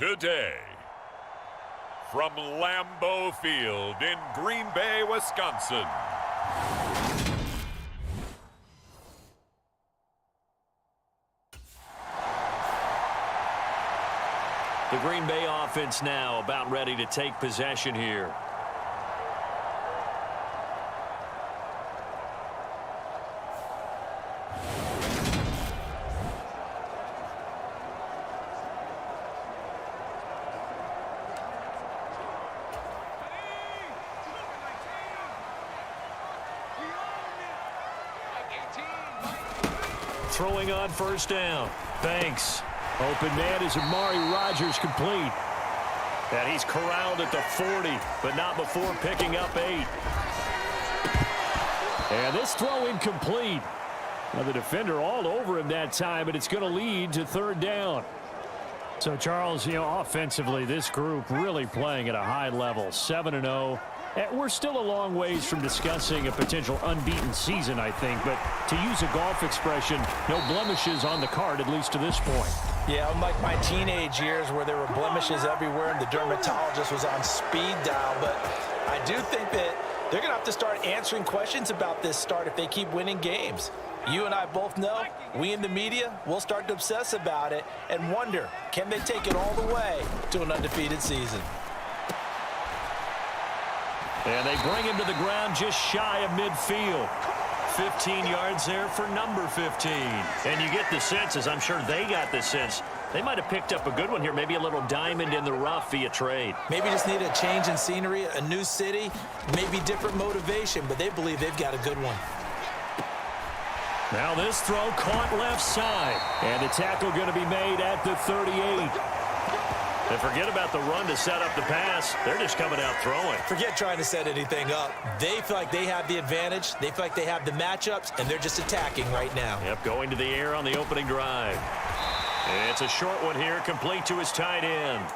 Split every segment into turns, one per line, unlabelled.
today. From Lambeau Field in Green Bay, Wisconsin.
The Green Bay offense now about ready to take possession here. Throwing on first down. Banks. Open man is Amari Rodgers complete. And he's corralled at the 40, but not before picking up 8. And this throw incomplete. Now the defender all over him that time, and it's going to lead to third down. So, Charles, offensively, this group really playing at a high level, 7-0. We're still a long ways from discussing a potential unbeaten season, I think. But to use a golf expression, no blemishes on the card, at least to this point.
Yeah, unlike my teenage years where there were blemishes everywhere and the dermatologist was on speed dial. But I do think that they're going to have to start answering questions about this start if they keep winning games. You and I both know, we in the media, will start to obsess about it and wonder, can they take it all the way to an undefeated season?
And they bring him to the ground just shy of midfield. 15 yards there for number 15. And you get the sense, as I'm sure they got the sense, they might have picked up a good one here, maybe a little diamond in the rough via trade.
Maybe just need a change in scenery, a new city, maybe different motivation, but they believe they've got a good one.
Now this throw caught left side. And the tackle going to be made at the 38. And forget about the run to set up the pass. They're just coming out throwing.
Forget trying to set anything up. They feel like they have the advantage. They feel like they have the matchups, and they're just attacking right now.
Yep, going to the air on the opening drive. And it's a short one here, complete to his tight end.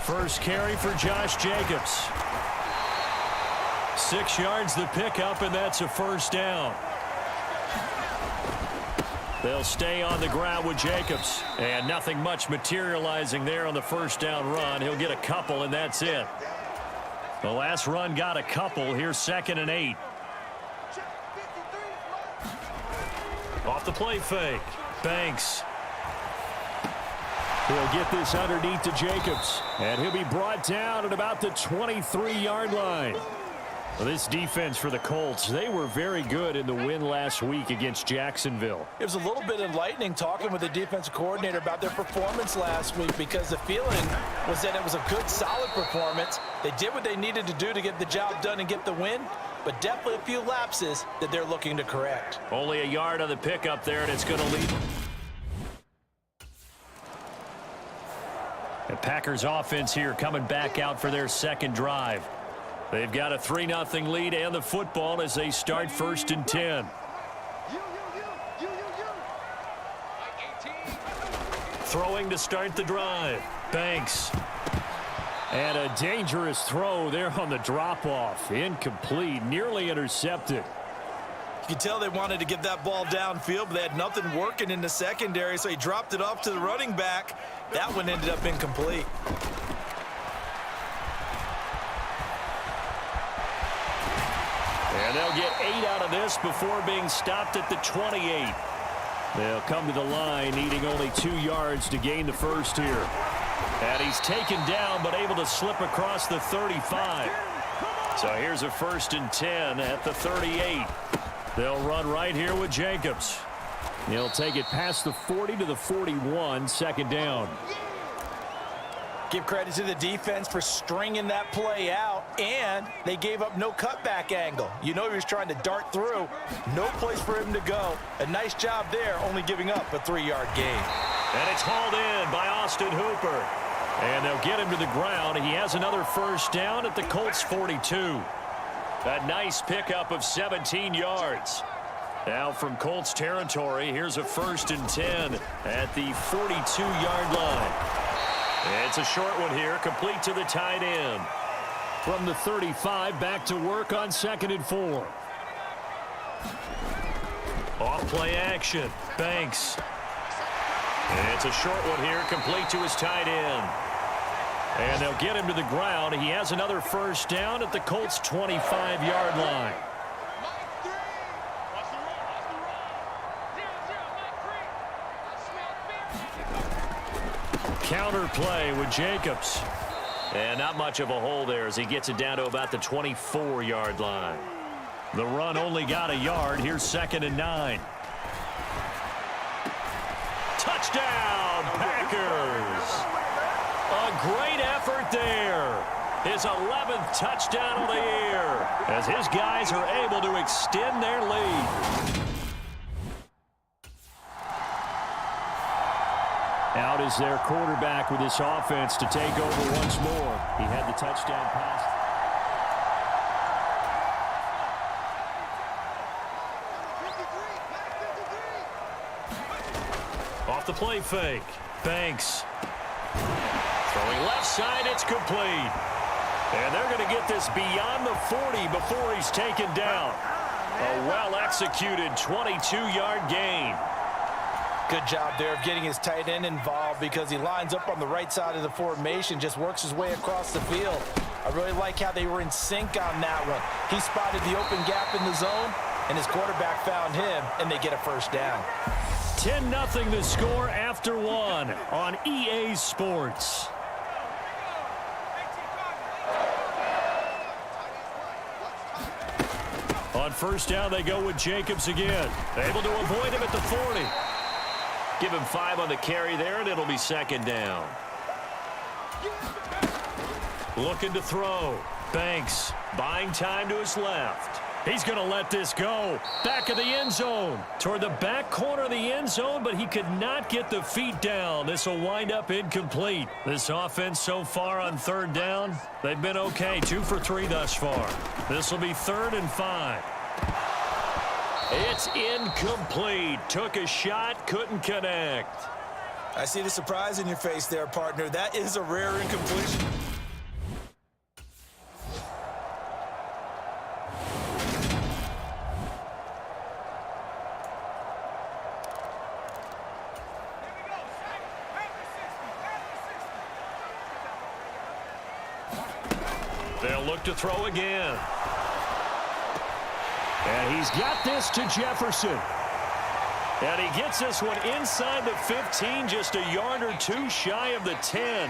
First carry for Josh Jacobs. 6 yards the pickup, and that's a first down. They'll stay on the ground with Jacobs. And nothing much materializing there on the first down run. He'll get a couple, and that's it. The last run got a couple. Here's 2nd and 8. Off the play fake. Banks. He'll get this underneath to Jacobs. And he'll be brought down at about the 23-yard line. Well, this defense for the Colts, they were very good in the win last week against Jacksonville.
It was a little bit enlightening talking with the defensive coordinator about their performance last week because the feeling was that it was a good, solid performance. They did what they needed to do to get the job done and get the win, but definitely a few lapses that they're looking to correct.
Only a yard on the pickup there, and it's going to lead. The Packers offense here coming back out for their second drive. They've got a 3-0 lead and the football as they start 1st and 10. Throwing to start the drive. Banks. And a dangerous throw there on the drop-off. Incomplete, nearly intercepted.
You can tell they wanted to get that ball downfield, but they had nothing working in the secondary, so he dropped it off to the running back. That one ended up incomplete.
And they'll get 8 out of this before being stopped at the 28. They'll come to the line needing only 2 yards to gain the first here. And he's taken down but able to slip across the 35. So here's a 1st and 10 at the 38. They'll run right here with Jacobs. He'll take it past the 40 to the 41, 2nd down.
Give credit to the defense for stringing that play out, and they gave up no cutback angle. You know he was trying to dart through. No place for him to go. A nice job there, only giving up a 3-yard gain.
And it's hauled in by Austin Hooper. And they'll get him to the ground. He has another first down at the Colts 42. A nice pickup of 17 yards. Now from Colts territory, here's a 1st and 10 at the 42-yard line. It's a short one here, complete to the tight end. From the 35, back to work on 2nd and 4. Off play action. Banks. And it's a short one here, complete to his tight end. And they'll get him to the ground. He has another first down at the Colts' 25-yard line. Counter play with Jacobs. And not much of a hole there as he gets it down to about the 24-yard line. The run only got a yard. Here's 2nd and 9. Touchdown, Packers. A great effort there. His 11th touchdown of the year as his guys are able to extend their lead. Out is their quarterback with this offense to take over once more. He had the touchdown pass. Off the play fake. Banks. Throwing left side, it's complete. And they're going to get this beyond the 40 before he's taken down. A well-executed 22-yard gain.
Good job there of getting his tight end involved because he lines up on the right side of the formation, just works his way across the field. I really like how they were in sync on that one. He spotted the open gap in the zone, and his quarterback found him, and they get a first down.
10-0 the score after one on EA Sports. On first down, they go with Jacobs again. Able to avoid him at the 40. Give him 5 on the carry there, and it'll be 2nd down. Looking to throw. Banks buying time to his left. He's going to let this go. Back of the end zone. Toward the back corner of the end zone, but he could not get the feet down. This will wind up incomplete. This offense so far on 3rd down, they've been okay. 2 for 3 thus far. This will be 3rd and 5. It's incomplete. Took a shot, couldn't connect.
I see the surprise in your face there, partner. That is a rare incompletion.
They'll look to throw again. And he's got this to Jefferson. And he gets this one inside the 15, just a yard or 2 shy of the 10.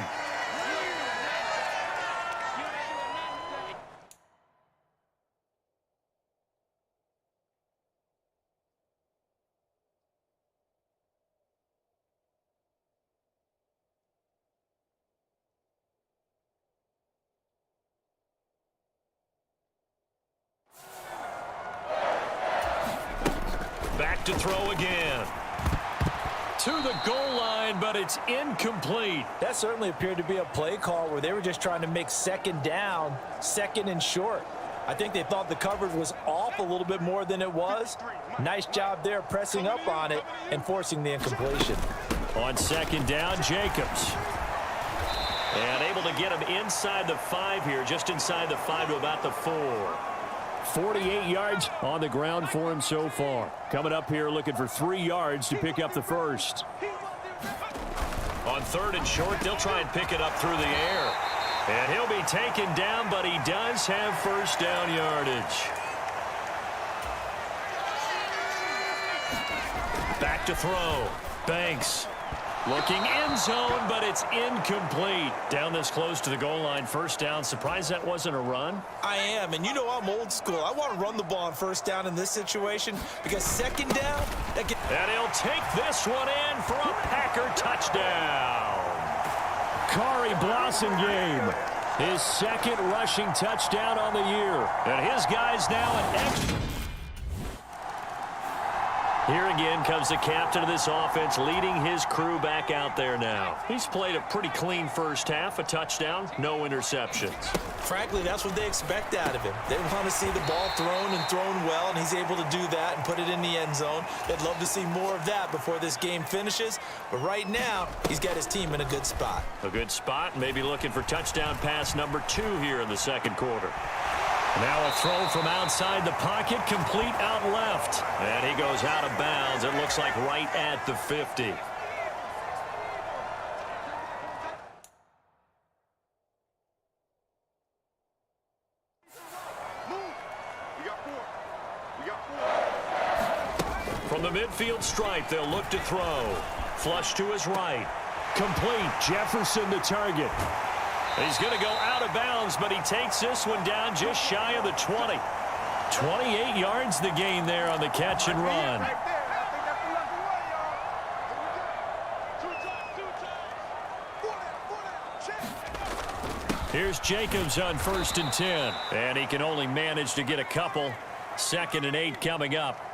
Back to throw again. To the goal line, but it's incomplete.
That certainly appeared to be a play call where they were just trying to make 2nd down, 2nd and short. I think they thought the coverage was off a little bit more than it was. Nice job there pressing up on it and forcing the incompletion.
On 2nd down, Jacobs. And able to get him inside the 5 here, just inside the 5 to about the 4. 48 yards on the ground for him so far. Coming up here looking for 3 yards to pick up the first. On 3rd and short, they'll try and pick it up through the air. And he'll be taken down, but he does have first down yardage. Back to throw. Banks. Looking end zone, but it's incomplete. Down this close to the goal line, first down. Surprised that wasn't a run?
I am, and you know I'm old school. I want to run the ball on first down in this situation because 2nd down,
and he'll take this one in for a Packer touchdown. Kari Blossom game. His 2nd rushing touchdown on the year. And his guys now an extra. Here again comes the captain of this offense leading his crew back out there now. He's played a pretty clean first half, a touchdown, no interceptions.
Frankly, that's what they expect out of him. They want to see the ball thrown and thrown well, and he's able to do that and put it in the end zone. They'd love to see more of that before this game finishes. But right now, he's got his team in a good spot.
A good spot, maybe looking for touchdown pass number 2 here in the 2nd quarter. Now a throw from outside the pocket, complete out left. And he goes out of bounds. It looks like right at the 50. From the midfield stripe, they'll look to throw. Flush to his right. Complete. Jefferson the target. He's going to go out of bounds, but he takes this one down just shy of the 20. 28 yards the gain there on the catch and run. Here's Jacobs on 1st and 10. And he can only manage to get a couple. 2nd and 8 coming up.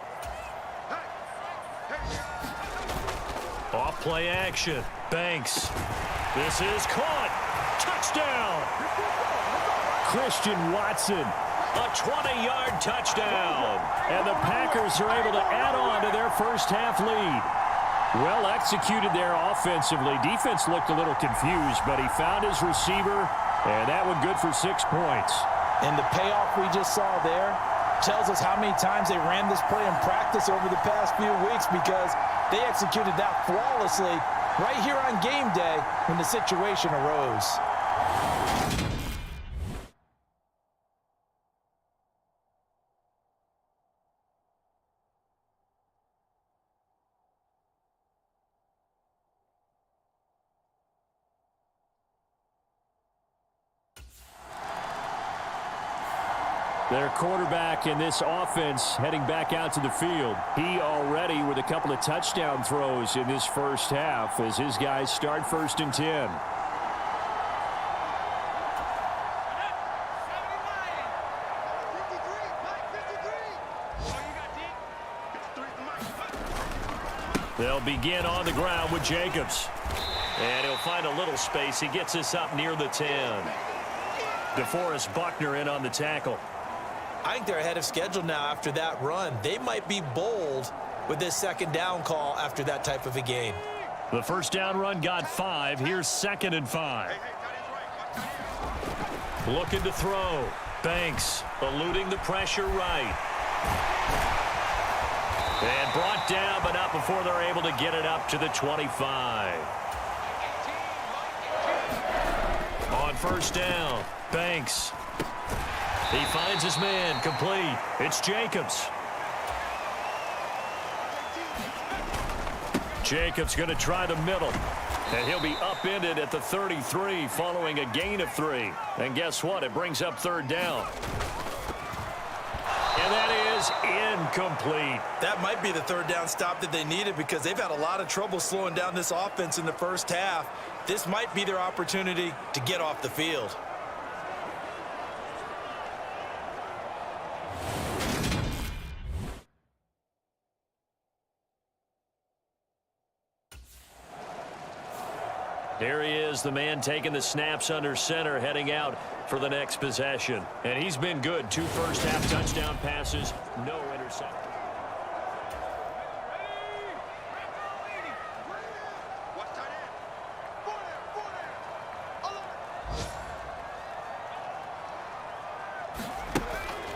Off play action. Banks. This is caught. Touchdown. Christian Watson. A 20-yard touchdown. And the Packers are able to add on to their first half lead. Well executed there offensively. Defense looked a little confused, but he found his receiver, and that one good for 6 points.
And the payoff we just saw there tells us how many times they ran this play in practice over the past few weeks, because they executed that flawlessly right here on game day when the situation arose.
Their quarterback in this offense heading back out to the field. He already with a couple of touchdown throws in this first half as his guys start 1st and 10. They'll begin on the ground with Jacobs. And he'll find a little space. He gets this up near the 10. DeForest Buckner in on the tackle.
I think they're ahead of schedule now after that run. They might be bold with this 2nd down call after that type of a game.
The 1st down run got 5. Here's 2nd and 5. Looking to throw. Banks eluding the pressure right. And brought down, but not before they're able to get it up to the 25. On 1st down, Banks. He finds his man, complete. It's Jacobs. Jacobs going to try the middle. And he'll be upended at the 33 following a gain of 3. And guess what? It brings up 3rd down. And that is incomplete.
That might be the 3rd down stop that they needed, because they've had a lot of trouble slowing down this offense in the first half. This might be their opportunity to get off the field.
Here he is, the man taking the snaps under center, heading out for the next possession. And he's been good. 2 first-half touchdown passes, no interception.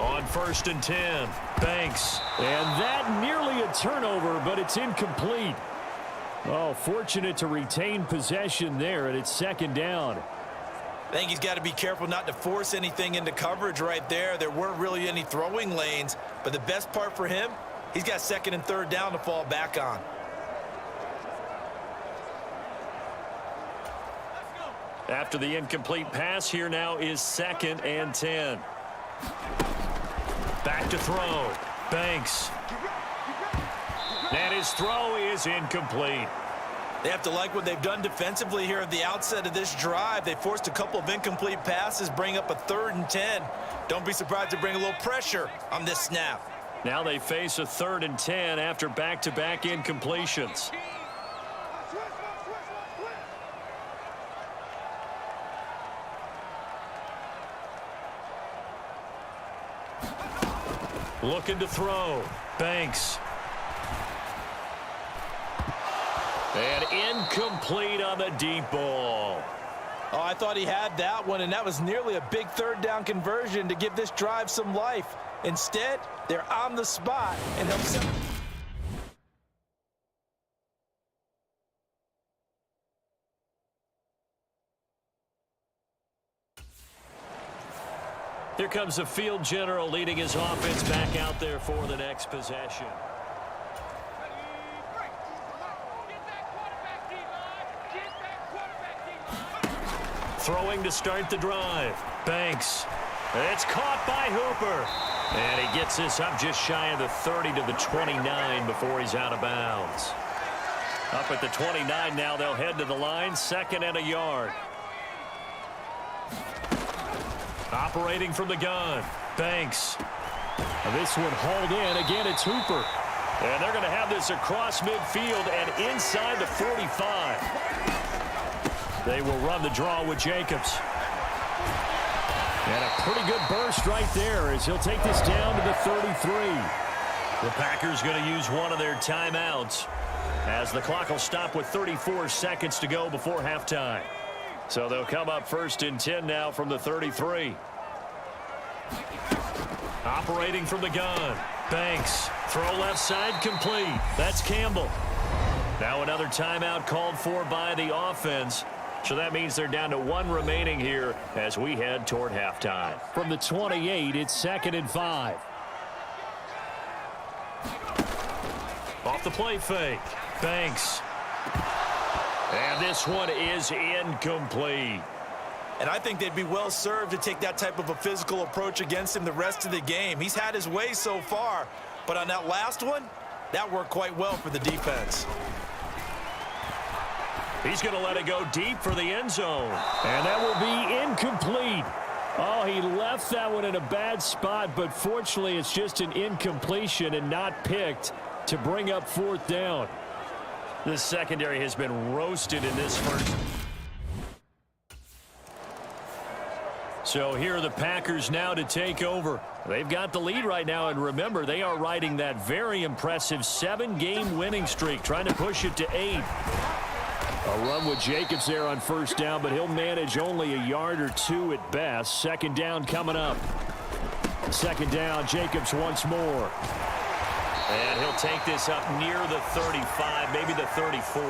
On 1st and 10, Banks. And that nearly a turnover, but it's incomplete. Oh, fortunate to retain possession there, and it's 2nd down.
I think he's got to be careful not to force anything into coverage right there. There weren't really any throwing lanes, but the best part for him, he's got 2nd and 3rd down to fall back on.
After the incomplete pass, here now is 2nd and 10. Back to throw. Banks. And his throw is incomplete.
They have to like what they've done defensively here at the outset of this drive. They forced a couple of incomplete passes, bring up a 3rd and 10. Don't be surprised to bring a little pressure on this snap.
Now they face a 3rd and 10 after back-to-back incompletions. Looking to throw. Banks. And incomplete on the deep ball.
Oh, I thought he had that one, and that was nearly a big 3rd down conversion to give this drive some life. Instead, they're on the spot and help set.
Here comes the field general leading his offense back out there for the next possession. throwing to start the drive. Banks. It's caught by Hooper. And he gets this up just shy of the 30 to the 29 before he's out of bounds. Up at the 29 now, they'll head to the line, 2nd and a yard. Operating from the gun, Banks. This one hauled in. Again, it's Hooper. And they're going to have this across midfield and inside the 45. They will run the draw with Jacobs. And a pretty good burst right there as he'll take this down to the 33. The Packers going to use one of their timeouts as the clock will stop with 34 seconds to go before halftime. So they'll come up 1st and 10 now from the 33. Operating from the gun. Banks. Throw left side complete. That's Campbell. Now another timeout called for by the offense. So that means they're down to 1 remaining here as we head toward halftime. From the 28, it's 2nd and 5. Off the play fake. Banks. And this one is incomplete.
And I think they'd be well served to take that type of a physical approach against him the rest of the game. He's had his way so far, but on that last one, that worked quite well for the defense.
He's going to let it go deep for the end zone. And that will be incomplete. Oh, he left that one in a bad spot, but fortunately it's just an incompletion and not picked to bring up 4th down. This secondary has been roasted in this first. So here are the Packers now to take over. They've got the lead right now, and remember, they are riding that very impressive 7-game winning streak, trying to push it to 8. A run with Jacobs there on 1st down, but he'll manage only a yard or 2 at best. 2nd down coming up. 2nd down, Jacobs once more. And he'll take this up near the 35, maybe the 34.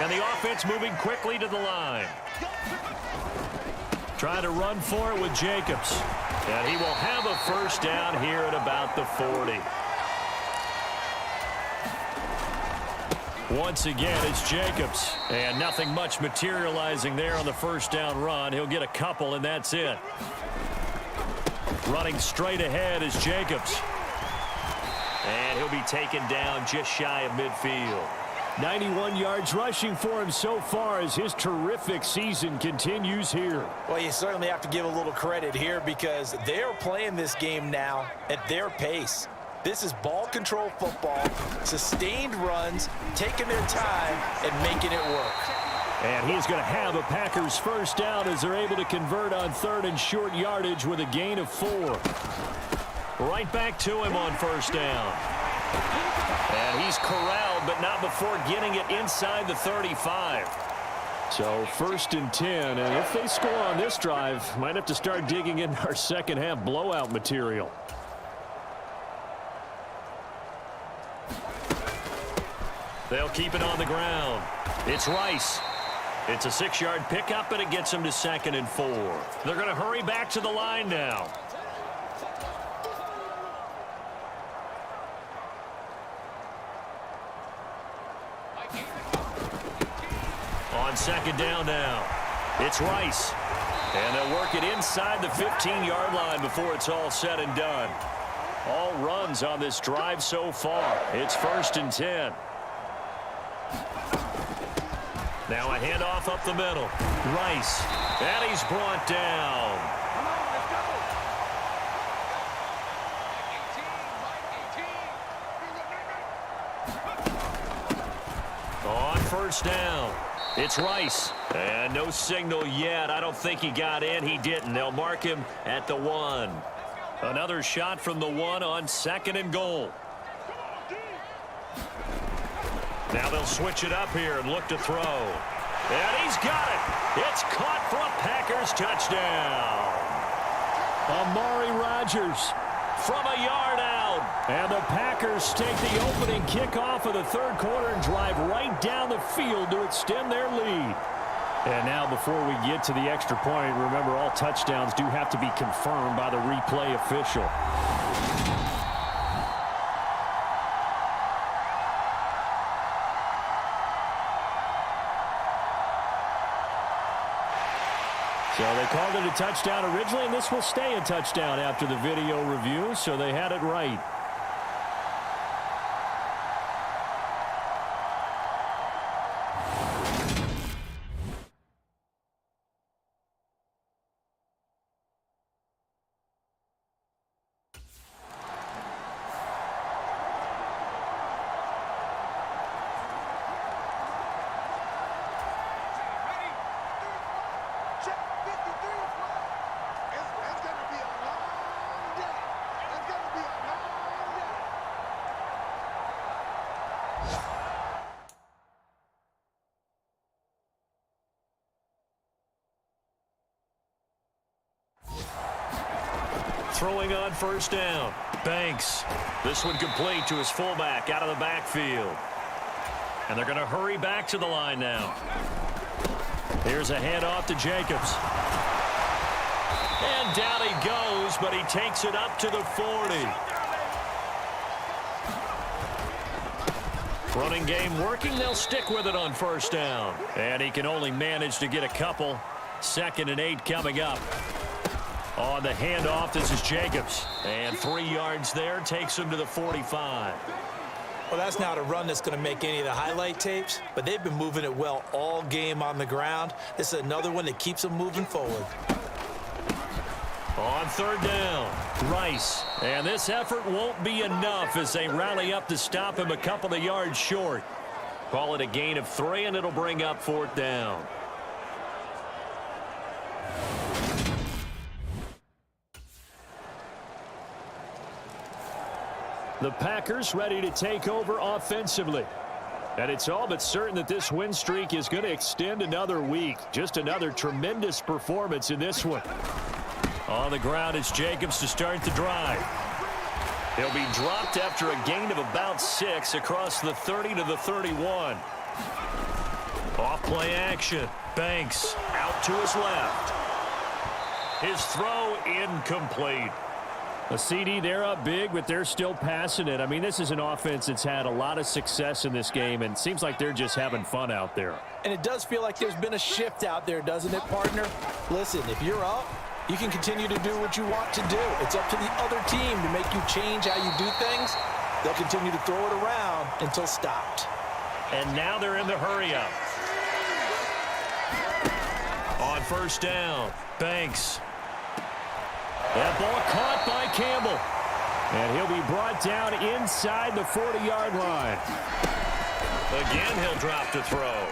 And the offense moving quickly to the line. Trying to run for it with Jacobs. And he will have a 1st down here at about the 40. Once again, it's Jacobs. And nothing much materializing there on the 1st down run. He'll get a couple, and that's it. Running straight ahead is Jacobs. And he'll be taken down just shy of midfield. 91 yards rushing for him so far as his terrific season continues here.
Well, you certainly have to give a little credit here because they're playing this game now at their pace. This is ball control football, sustained runs, taking their time, and making it work.
And he's going to have a Packers 1st down as they're able to convert on 3rd and short yardage with a gain of 4. Right back to him on 1st down. And he's corralled, but not before getting it inside the 35. So 1st and 10, and if they score on this drive, might have to start digging in our second half blowout material. They'll keep it on the ground. It's Rice. It's a 6-yard pickup, and it gets him to 2nd and 4. They're going to hurry back to the line now. On 2nd down now, it's Rice. And they'll work it inside the 15-yard line before it's all said and done. All runs on this drive so far. It's 1st and 10. Now a handoff up the middle. Rice. And he's brought down. On 1st down, it's Rice. And no signal yet. I don't think he got in. He didn't. They'll mark him at the 1. Another shot from the 1 on 2nd and goal. Now they'll switch it up here and look to throw. And he's got it. It's caught for a Packers touchdown. Amari Rodgers from a yard out. And the Packers take the opening kickoff of the 3rd quarter and drive right down the field to extend their lead. And now before we get to the extra point, remember all touchdowns do have to be confirmed by the replay official. So they called it a touchdown originally, and this will stay a touchdown after the video review, so they had it right. Throwing on first down. Banks. This one complete to his fullback out of the backfield. And they're going to hurry back to the line now. Here's a handoff to Jacobs. And down he goes, but he takes it up to the 40. Running game working. They'll stick with it on first down. And he can only manage to get a couple. 2nd and 8 coming up. On the handoff, this is Jacobs. And 3 yards there, takes him to the 45.
Well, that's not a run that's going to make any of the highlight tapes, but they've been moving it well all game on the ground. This is another one that keeps them moving forward.
On 3rd down, Rice. And this effort won't be enough as they rally up to stop him a couple of yards short. Call it a gain of 3, and it'll bring up 4th down. The Packers ready to take over offensively. And it's all but certain that this win streak is going to extend another week. Just another tremendous performance in this one. On the ground, it's Jacobs to start the drive. He'll be dropped after a gain of about 6 across the 30 to the 31. Off play action. Banks out to his left. His throw incomplete. A CD, they're up big, but they're still passing it. I mean, this is an offense that's had a lot of success in this game, and it seems like they're just having fun out there.
And it does feel like there's been a shift out there, doesn't it, partner? Listen, if you're up, you can continue to do what you want to do. It's up to the other team to make you change how you do things. They'll continue to throw it around until stopped.
And now they're in the hurry-up. On first down, Banks. That ball caught by Campbell. And he'll be brought down inside the 40-yard line. Again, he'll drop to throw.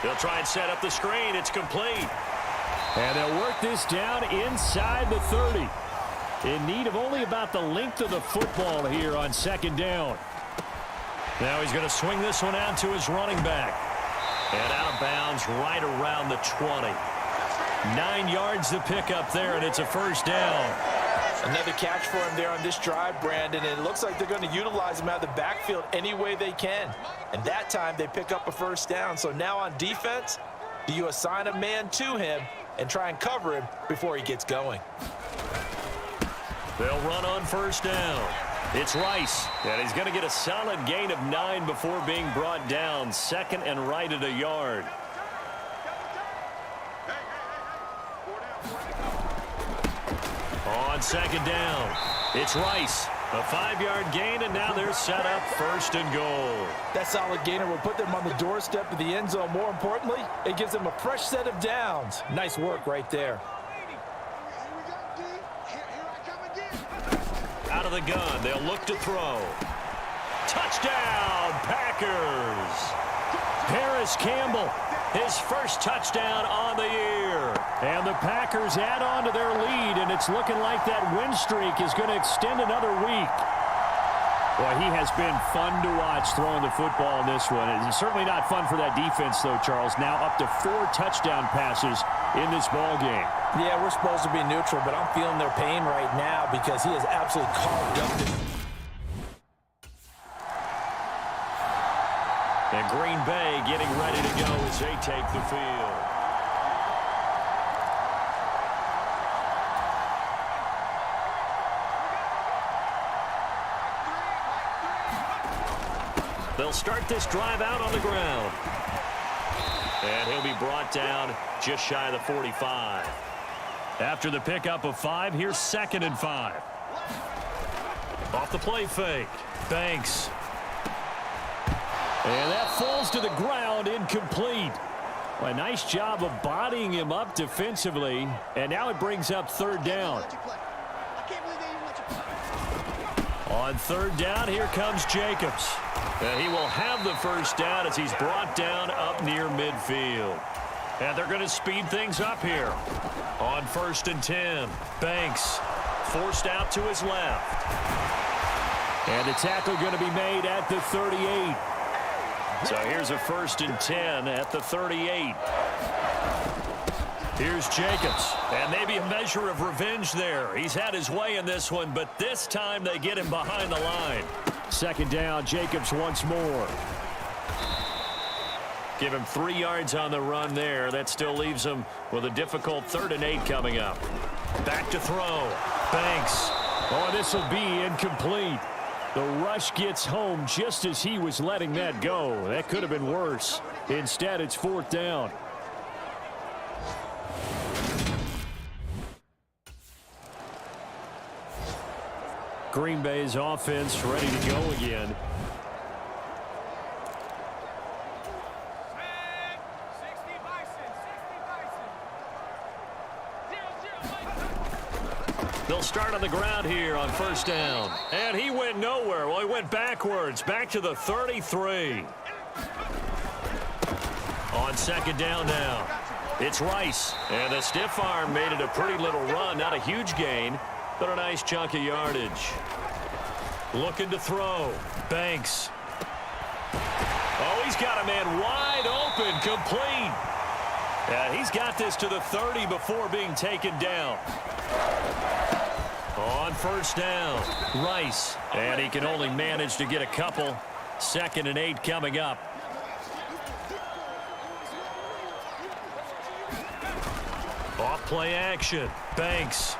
He'll try and set up the screen. It's complete. And they'll work this down inside the 30. In need of only about the length of the football here on 2nd down. Now he's going to swing this one out to his running back. And out of bounds right around the 20. 9 yards to pick up there, and it's a first down.
Another catch for him there on this drive, Brandon, and it looks like they're going to utilize him out of the backfield any way they can. And that time they pick up a first down. So now on defense, do you assign a man to him and try and cover him before he gets going?
They'll run on first down. It's Rice, and he's going to get a solid gain of 9 before being brought down. 2nd and right at a yard. On 2nd down, it's Rice. A 5-yard gain, and now they're set up 1st and goal.
That solid gainer will put them on the doorstep of the end zone. More importantly, it gives them a fresh set of downs. Nice work right there.
Out of the gun, they'll look to throw. Touchdown, Packers! Paris Campbell, his first touchdown on the year. And the Packers add on to their lead, and it's looking like that win streak is going to extend another week. Boy, he has been fun to watch throwing the football in this one. It's certainly not fun for that defense, though, Charles. Now up to 4 touchdown passes in this ball game.
Yeah, we're supposed to be neutral, but I'm feeling their pain right now because he has absolutely carved up this.
And Green Bay getting ready to go as they take the field. They'll start this drive out on the ground. And he'll be brought down just shy of the 45. After the pickup of 5, here's 2nd and 5. Off the play fake. Banks. And that falls to the ground, incomplete. A nice job of bodying him up defensively, and now it brings up 3rd down. On 3rd down, here comes Jacobs. He will have the 1st down as he's brought down up near midfield. And they're going to speed things up here. On 1st and 10, Banks forced out to his left. And the tackle going to be made at the 38. So here's a 1st and 10 at the 38. Here's Jacobs. And maybe a measure of revenge there. He's had his way in this one, but this time they get him behind the line. 2nd down, Jacobs once more. Give him 3 yards on the run there. That still leaves him with a difficult 3rd and 8 coming up. Back to throw. Banks. Oh, this will be incomplete. The rush gets home just as he was letting that go. That could have been worse. Instead, it's 4th down. Green Bay's offense ready to go again. They'll start on the ground here on 1st down. And he went nowhere. Well, he went backwards, back to the 33. On 2nd down now, it's Rice. And the stiff arm made it a pretty little run. Not a huge gain, but a nice chunk of yardage. Looking to throw. Banks. Oh, he's got a man wide open, complete. Yeah, he's got this to the 30 before being taken down. On 1st down, Rice. And he can only manage to get a couple. 2nd and 8 coming up. Off play action. Banks.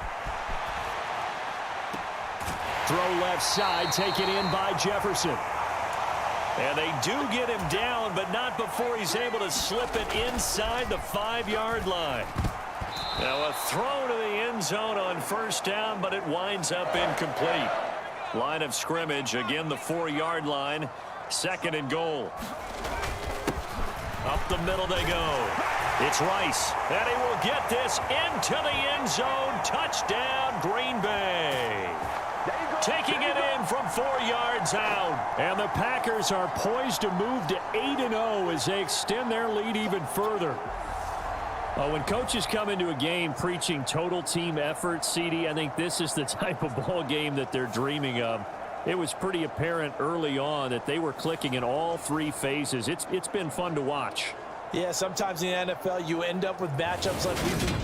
Throw left side, taken in by Jefferson. And they do get him down, but not before he's able to slip it inside the 5-yard line. Now a throw to the end zone on 1st down, but it winds up incomplete. Line of scrimmage, again the 4-yard line. 2nd and goal. Up the middle they go. It's Rice, and he will get this into the end zone. Touchdown, Green Bay. Taking it in from 4 yards out. And the Packers are poised to move to 8-0 as they extend their lead even further. When coaches come into a game preaching total team effort, CD, I think this is the type of ball game that they're dreaming of. It was pretty apparent early on that they were clicking in all 3 phases. It's been fun to watch.
Yeah, sometimes in the NFL you end up with matchups like we've been.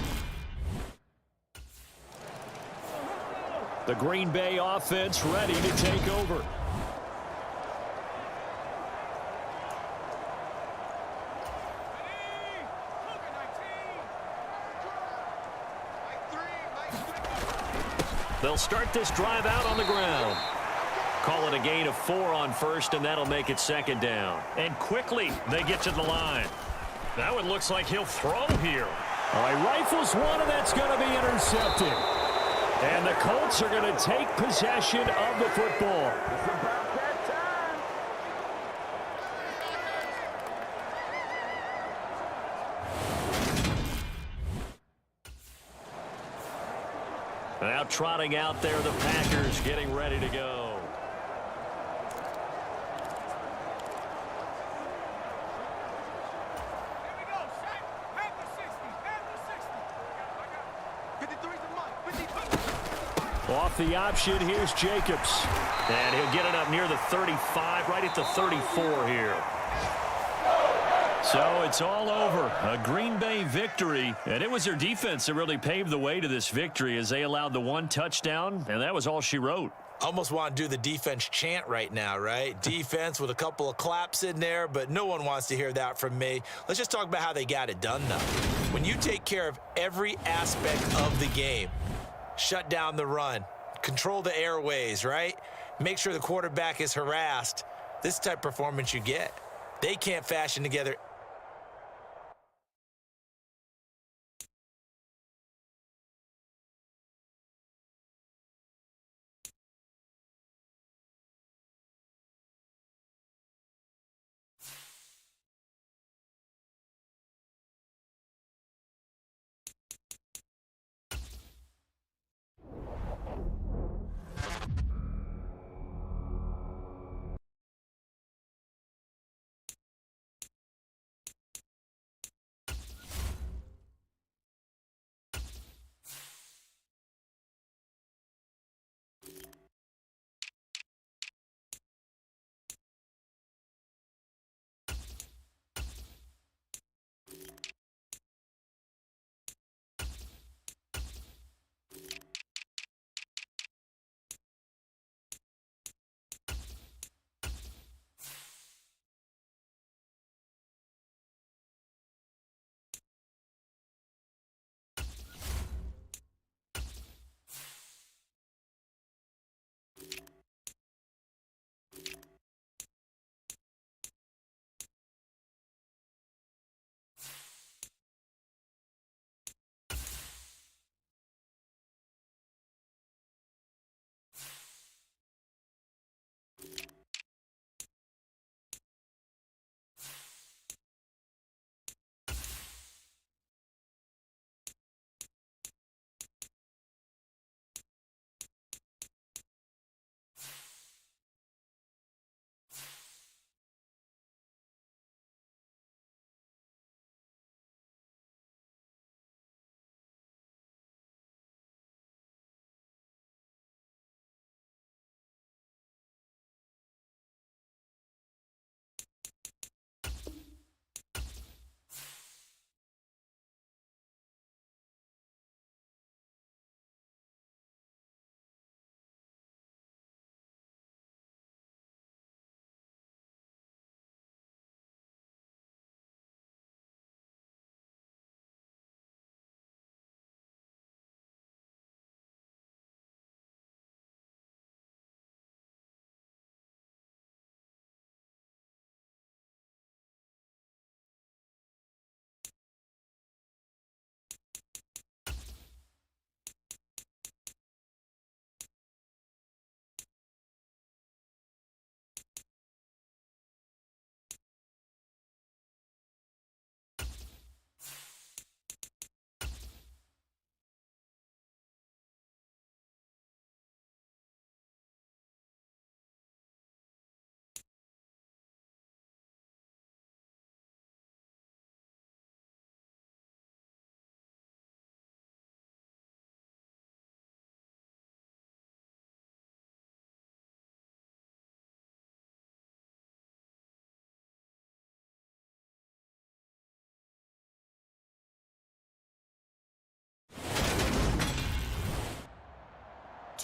The Green Bay offense ready to take over. They'll start this drive out on the ground. Call it a gain of 4 on 1st, and that'll make it 2nd down. And quickly, they get to the line. That one looks like he'll throw here. All right, rifles one, and that's going to be intercepted. And the Colts are going to take possession of the football. Now trotting out there, the Packers getting ready to go. Off the option, here's Jacobs. And he'll get it up near the 35, right at the 34 here. So it's all over. A Green Bay victory. And it was their defense that really paved the way to this victory as they allowed the 1 touchdown, and that was all she wrote.
Almost want to do the defense chant right now, right? Defense with a couple of claps in there, but no one wants to hear that from me. Let's just talk about how they got it done, though. When you take care of every aspect of the game, shut down the run, control the airways, right? Make sure the quarterback is harassed. This type of performance you get. They can't fashion together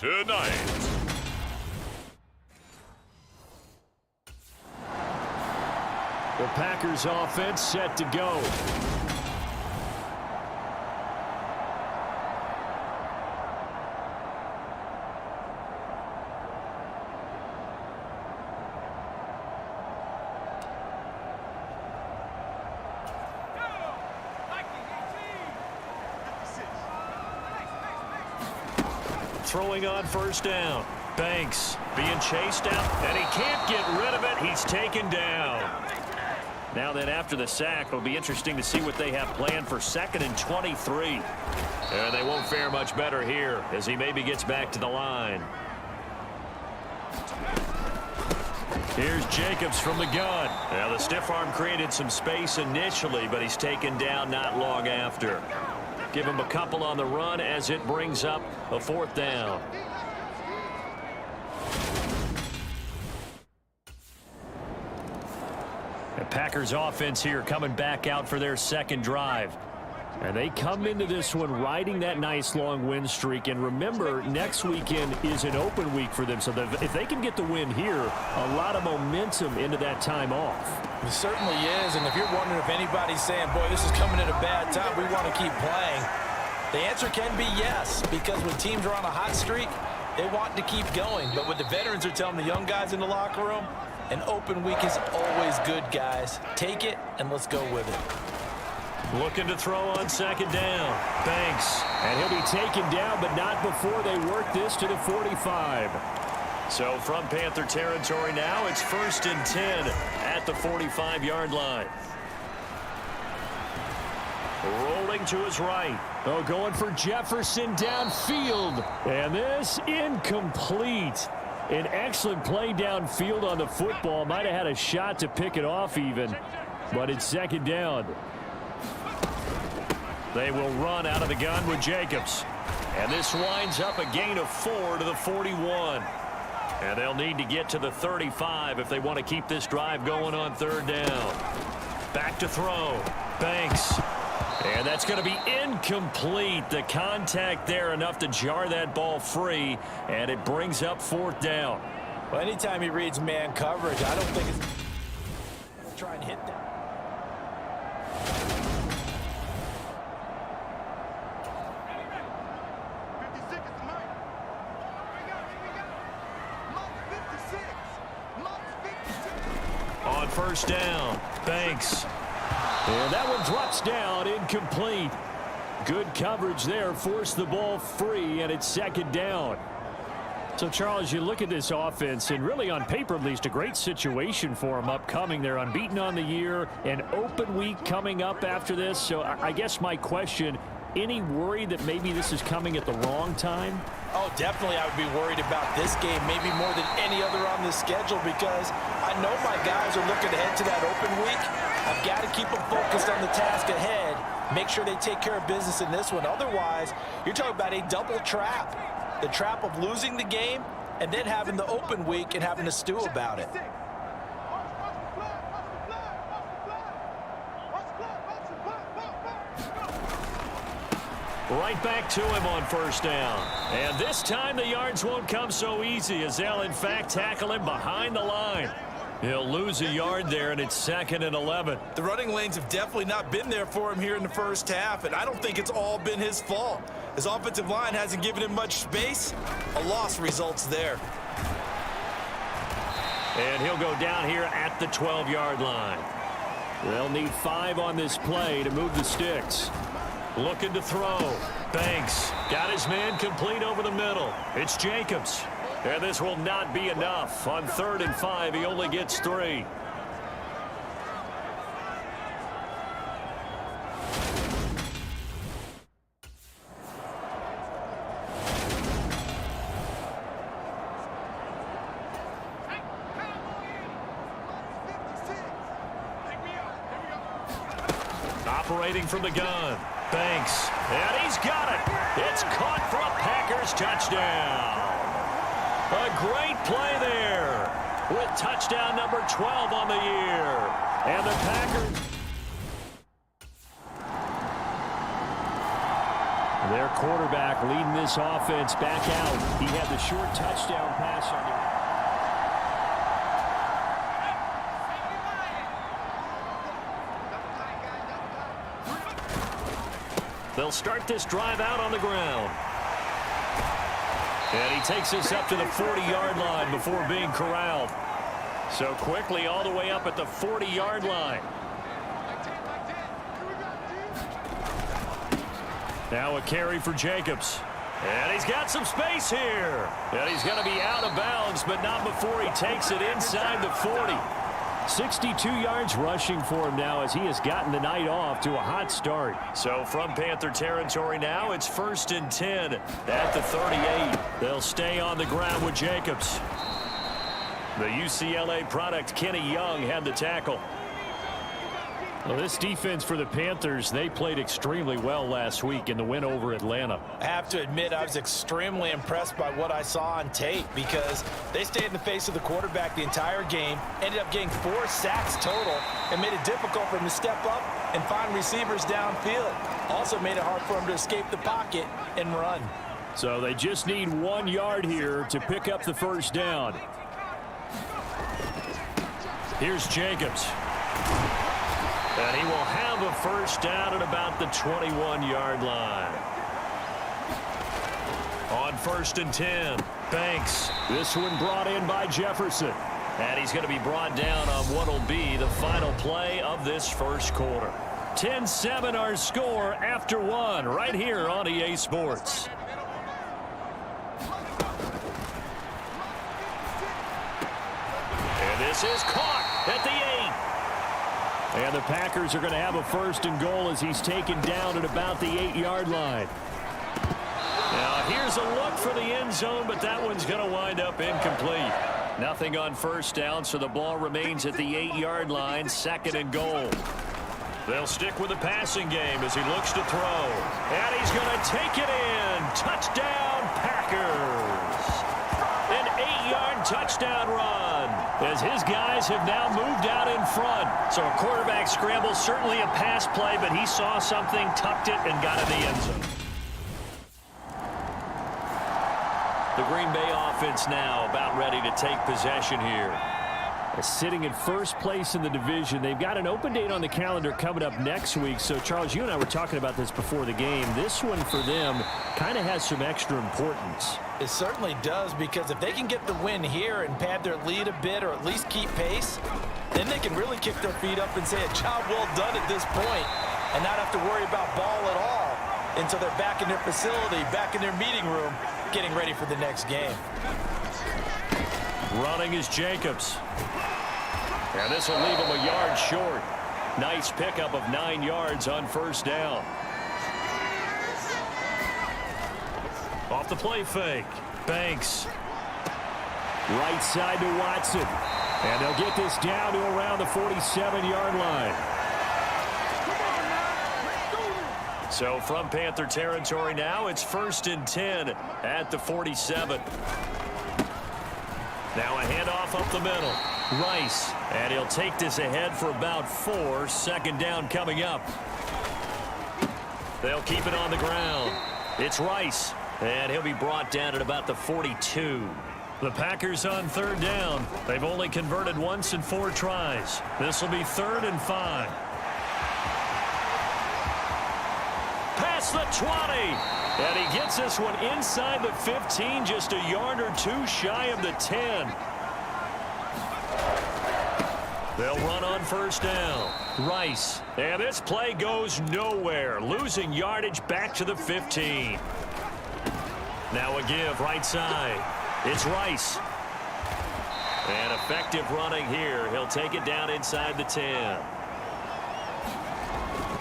tonight.
The Packers offense set to go. Throwing on first down. Banks being chased out, and he can't get rid of it. He's taken down. Now then, after the sack, it'll be interesting to see what they have planned for 2nd and 23. And they won't fare much better here as he maybe gets back to the line. Here's Jacobs from the gun. Now, the stiff arm created some space initially, but he's taken down not long after. Give him a couple on the run as it brings up a 4th down. The Packers offense here coming back out for their 2nd drive. And they come into this one riding that nice long win streak. And remember, next weekend is an open week for them. So if they can get the win here, a lot of momentum into that time off.
It certainly is. And if you're wondering if anybody's saying, boy, this is coming at a bad time, we want to keep playing, the answer can be yes. Because when teams are on a hot streak, they want to keep going. But what the veterans are telling the young guys in the locker room, an open week is always good, guys. Take it, and let's go with it.
Looking to throw on 2nd down. Banks. And he'll be taken down, but not before they work this to the 45. So from Panther territory now, it's 1st and 10 at the 45-yard line. Rolling to his right. Oh, going for Jefferson downfield. And this incomplete. An excellent play downfield on the football. Might have had a shot to pick it off even. But it's 2nd down. They will run out of the gun with Jacobs. And this winds up a gain of 4 to the 41. And they'll need to get to the 35 if they want to keep this drive going on 3rd down. Back to throw. Banks. And that's going to be incomplete. The contact there enough to jar that ball free. And it brings up 4th down.
Well, anytime he reads man coverage, I don't think it's try and hit that.
On 1st down, Banks. And that one drops down, incomplete. Good coverage there, forced the ball free, and it's 2nd down. So, Charles, you look at this offense, and really on paper at least, a great situation for them upcoming. They're unbeaten on the year, an open week coming up after this. So I guess my question, any worry that maybe this is coming at the wrong time?
Oh, definitely I would be worried about this game, maybe more than any other on this schedule, because I know my guys are looking ahead to that open week. I've got to keep them focused on the task ahead, make sure they take care of business in this one. Otherwise, you're talking about a double trap. The trap of losing the game and then having the open week and having to stew about it.
Right back to him on 1st down. And this time the yards won't come so easy as they'll, in fact, tackle him behind the line. He'll lose a yard there, and it's 2nd and 11.
The running lanes have definitely not been there for him here in the first half, and I don't think it's all been his fault. His offensive line hasn't given him much space. A loss results there.
And he'll go down here at the 12-yard line. They'll need 5 on this play to move the sticks. Looking to throw. Banks got his man complete over the middle. It's Jacobs. And this will not be enough. On 3rd and 5, he only gets 3. Operating from the gun. Banks. And he's got it. It's caught for a Packers touchdown. A great play there with touchdown number 12 on the year. And the Packers, they're quarterback leading this offense back out. He had the short touchdown pass on the... They'll start this drive out on the ground. And he takes us up to the 40-yard line before being corralled. So quickly all the way up at the 40-yard line. Now a carry for Jacobs. And he's got some space here. And he's going to be out of bounds, but not before he takes it inside the 40. 62 yards rushing for him now as he has gotten the night off to a hot start. So from Panther territory now, it's 1st and 10 at the 38. They'll stay on the ground with Jacobs. The UCLA product, Kenny Young, had the tackle. Well, this defense for the Panthers, they played extremely well last week in the win over Atlanta.
I have to admit, I was extremely impressed by what I saw on tape because they stayed in the face of the quarterback the entire game, ended up getting 4 sacks total, and made it difficult for him to step up and find receivers downfield. Also made it hard for him to escape the pocket and run.
So they just need 1 yard here to pick up the first down. Here's Jacobs. And he will have a first down at about the 21-yard line. On 1st and 10, Banks. This one brought in by Jefferson. And he's going to be brought down on what will be the final play of this first quarter. 10-7 our score after 1 right here on EA Sports. And this is caught at the 8. And the Packers are going to have a 1st and goal as he's taken down at about the 8-yard line. Now here's a look for the end zone, but that one's going to wind up incomplete. Nothing on 1st down, so the ball remains at the 8-yard line, 2nd and goal. They'll stick with the passing game as he looks to throw. And he's going to take it in. Touchdown, Packers. An 8-yard touchdown run as his guys have now moved out in front. So a quarterback scramble, certainly a pass play, but he saw something, tucked it, and got in the end zone. The Green Bay offense now about ready to take possession here. Sitting in 1st place in the division. They've got an open date on the calendar coming up next week. So, Charles, you and I were talking about this before the game. This one for them kind of has some extra importance.
It certainly does, because if they can get the win here and pad their lead a bit or at least keep pace, then they can really kick their feet up and say a job well done at this point and not have to worry about ball at all until they're back in their facility, back in their meeting room, getting ready for the next game.
Running is Jacobs. And this will leave him a yard short. Nice pickup of 9 yards on 1st down. Off the play fake. Banks. Right side to Watson. And they'll get this down to around the 47-yard line. So from Panther territory now, it's 1st and 10 at the 47. Now a handoff up the middle. Rice. And he'll take this ahead for about 4. 2nd down coming up. They'll keep it on the ground. It's Rice. And he'll be brought down at about the 42. The Packers on 3rd down. They've only converted once in 4 tries. This will be 3rd and 5. Past the 20. And he gets this one inside the 15, just a yard or 2 shy of the 10. They'll run on 1st down. Rice. And this play goes nowhere. Losing yardage back to the 15. Now a give right side. It's Rice. And effective running here. He'll take it down inside the 10.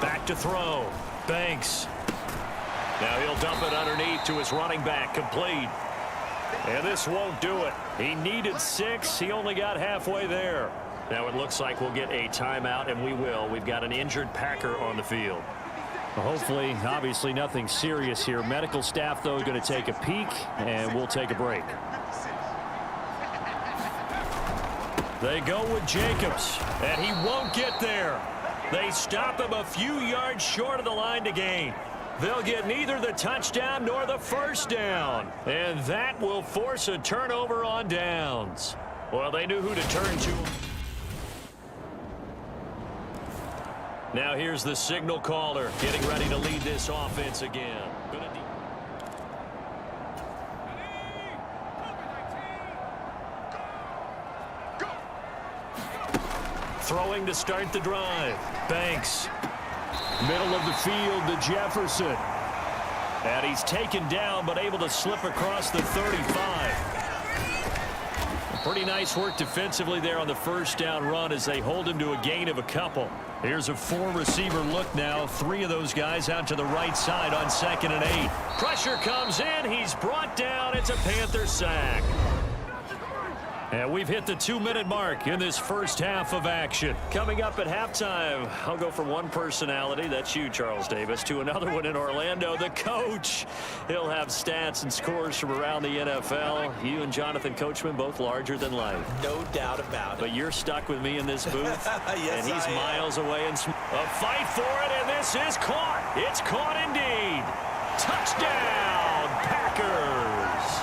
Back to throw. Banks. Now he'll dump it underneath to his running back. Complete. And this won't do it. He needed 6. He only got halfway there. Now it looks like we'll get a timeout, and we will. We've got an injured Packer on the field. Well, hopefully, obviously nothing serious here. Medical staff, though, going to take a peek, and we'll take a break. They go with Jacobs, and he won't get there. They stop him a few yards short of the line to gain. They'll get neither the touchdown nor the first down. And that will force a turnover on downs. Well, they knew who to turn to. Now here's the signal caller getting ready to lead this offense again. Throwing to start the drive. Banks. Middle of the field to Jefferson. And he's taken down but able to slip across the 35. Pretty nice work defensively there on the first down run as they hold him to a gain of a couple. Here's a four-receiver look now. Three of those guys out to the right side on 2nd and 8. Pressure comes in. He's brought down. It's a Panther sack. And we've hit the 2-minute mark in this first half of action. Coming up at halftime, I'll go from one personality, that's you, Charles Davis, to another one in Orlando, the coach. He'll have stats and scores from around the NFL. You and Jonathan Coachman, both larger than life.
No doubt about it.
But you're stuck with me in this booth.
Yes,
and he's miles away. And a fight for it, and this is caught. It's caught indeed. Touchdown, Packers.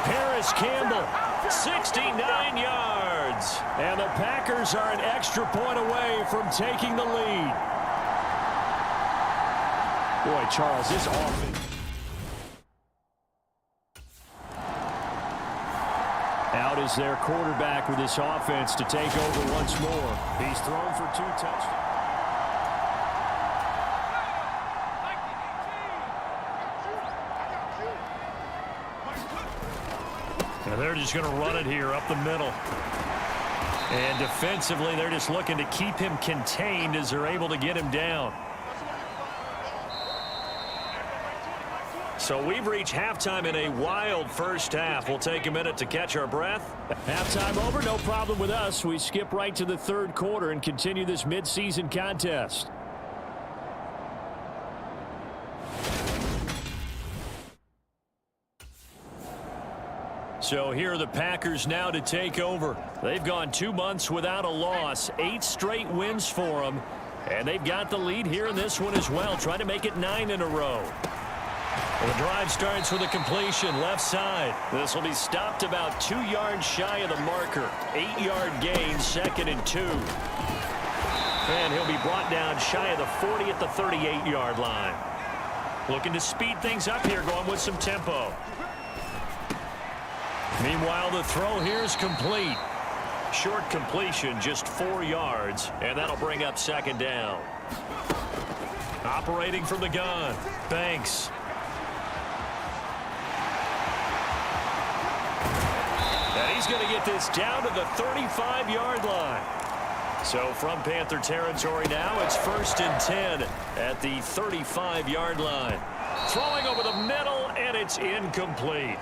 Harris Campbell. 69 yards. And the Packers are an extra point away from taking the lead. Boy, Charles, this offense. Out is their quarterback with this offense to take over once more. He's thrown for 2 touchdowns. And they're just going to run it here up the middle. And defensively, they're just looking to keep him contained as they're able to get him down. So we've reached halftime in a wild first half. We'll take a minute to catch our breath. Halftime over, no problem with us. We skip right to the third quarter and continue this midseason contest. So here are the Packers now to take over. They've gone 2 months without a loss, 8 straight wins for them. And they've got the lead here in this one as well, trying to make it 9 in a row. Well, the drive starts with a completion left side. This will be stopped about 2 yards shy of the marker. 8-yard gain, 2nd and 2. And he'll be brought down shy of the 40 at the 38-yard line. Looking to speed things up here, going with some tempo. Meanwhile, the throw here is complete. Short completion, just 4 yards, and that'll bring up 2nd down. Operating from the gun, Banks. And he's going to get this down to the 35-yard line. So from Panther territory now, it's 1st and 10 at the 35-yard line. Throwing over the middle, and it's incomplete.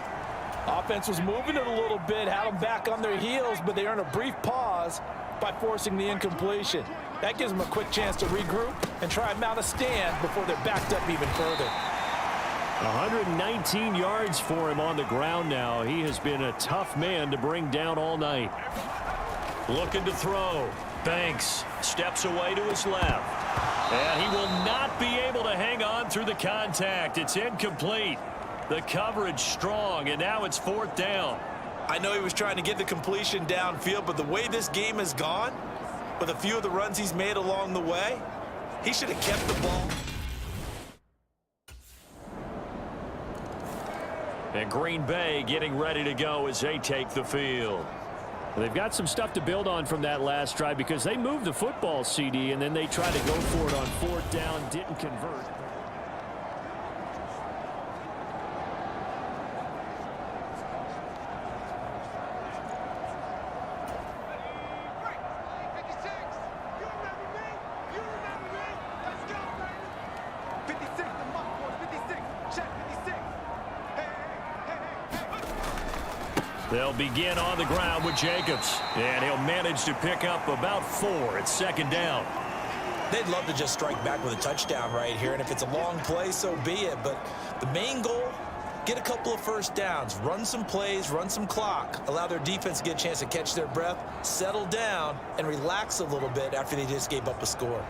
Offense was moving it a little bit, had them back on their heels, but they earned a brief pause by forcing the incompletion. That gives them a quick chance to regroup and try and mount a stand before they're backed up even further.
119 yards for him on the ground now. He has been a tough man to bring down all night. Looking to throw. Banks steps away to his left. And he will not be able to hang on through the contact. It's incomplete. The coverage strong, and now it's 4th down.
I know he was trying to get the completion downfield, but the way this game has gone, with a few of the runs he's made along the way, he should have kept the ball.
And Green Bay getting ready to go as they take the field. They've got some stuff to build on from that last drive because they moved the football, CD, and then they tried to go for it on 4th down, didn't convert. They'll begin on the ground with Jacobs, and he'll manage to pick up about 4 at 2nd down.
They'd love to just strike back with a touchdown right here, and if it's a long play, so be it. But the main goal, get a couple of first downs, run some plays, run some clock, allow their defense to get a chance to catch their breath, settle down, and relax a little bit after they just gave up a score.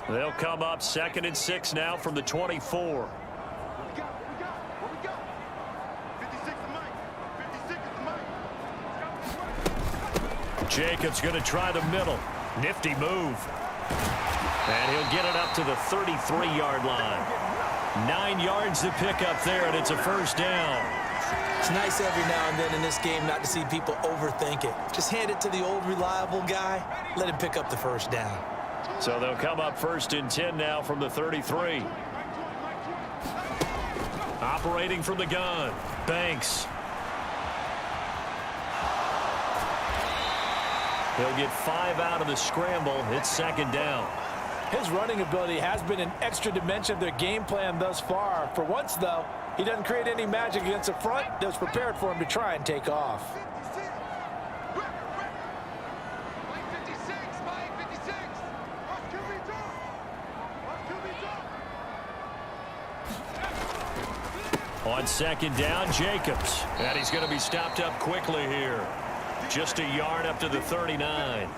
They'll come up 2nd and 6 now from the 24. Jacobs going to try the middle. Nifty move. And he'll get it up to the 33-yard line. 9 yards to pick up there, and it's a first down.
It's nice every now and then in this game not to see people overthink it. Just hand it to the old reliable guy. Let him pick up the first down.
So they'll come up 1st and 10 now from the 33. Operating from the gun. Banks. He'll get 5 out of the scramble. It's 2nd down.
His running ability has been an extra dimension of their game plan thus far. For once, though, he doesn't create any magic against the front that was prepared for him to try and take off.
On 2nd down, Jacobs. And he's going to be stopped up quickly here. Just a yard up to the 39.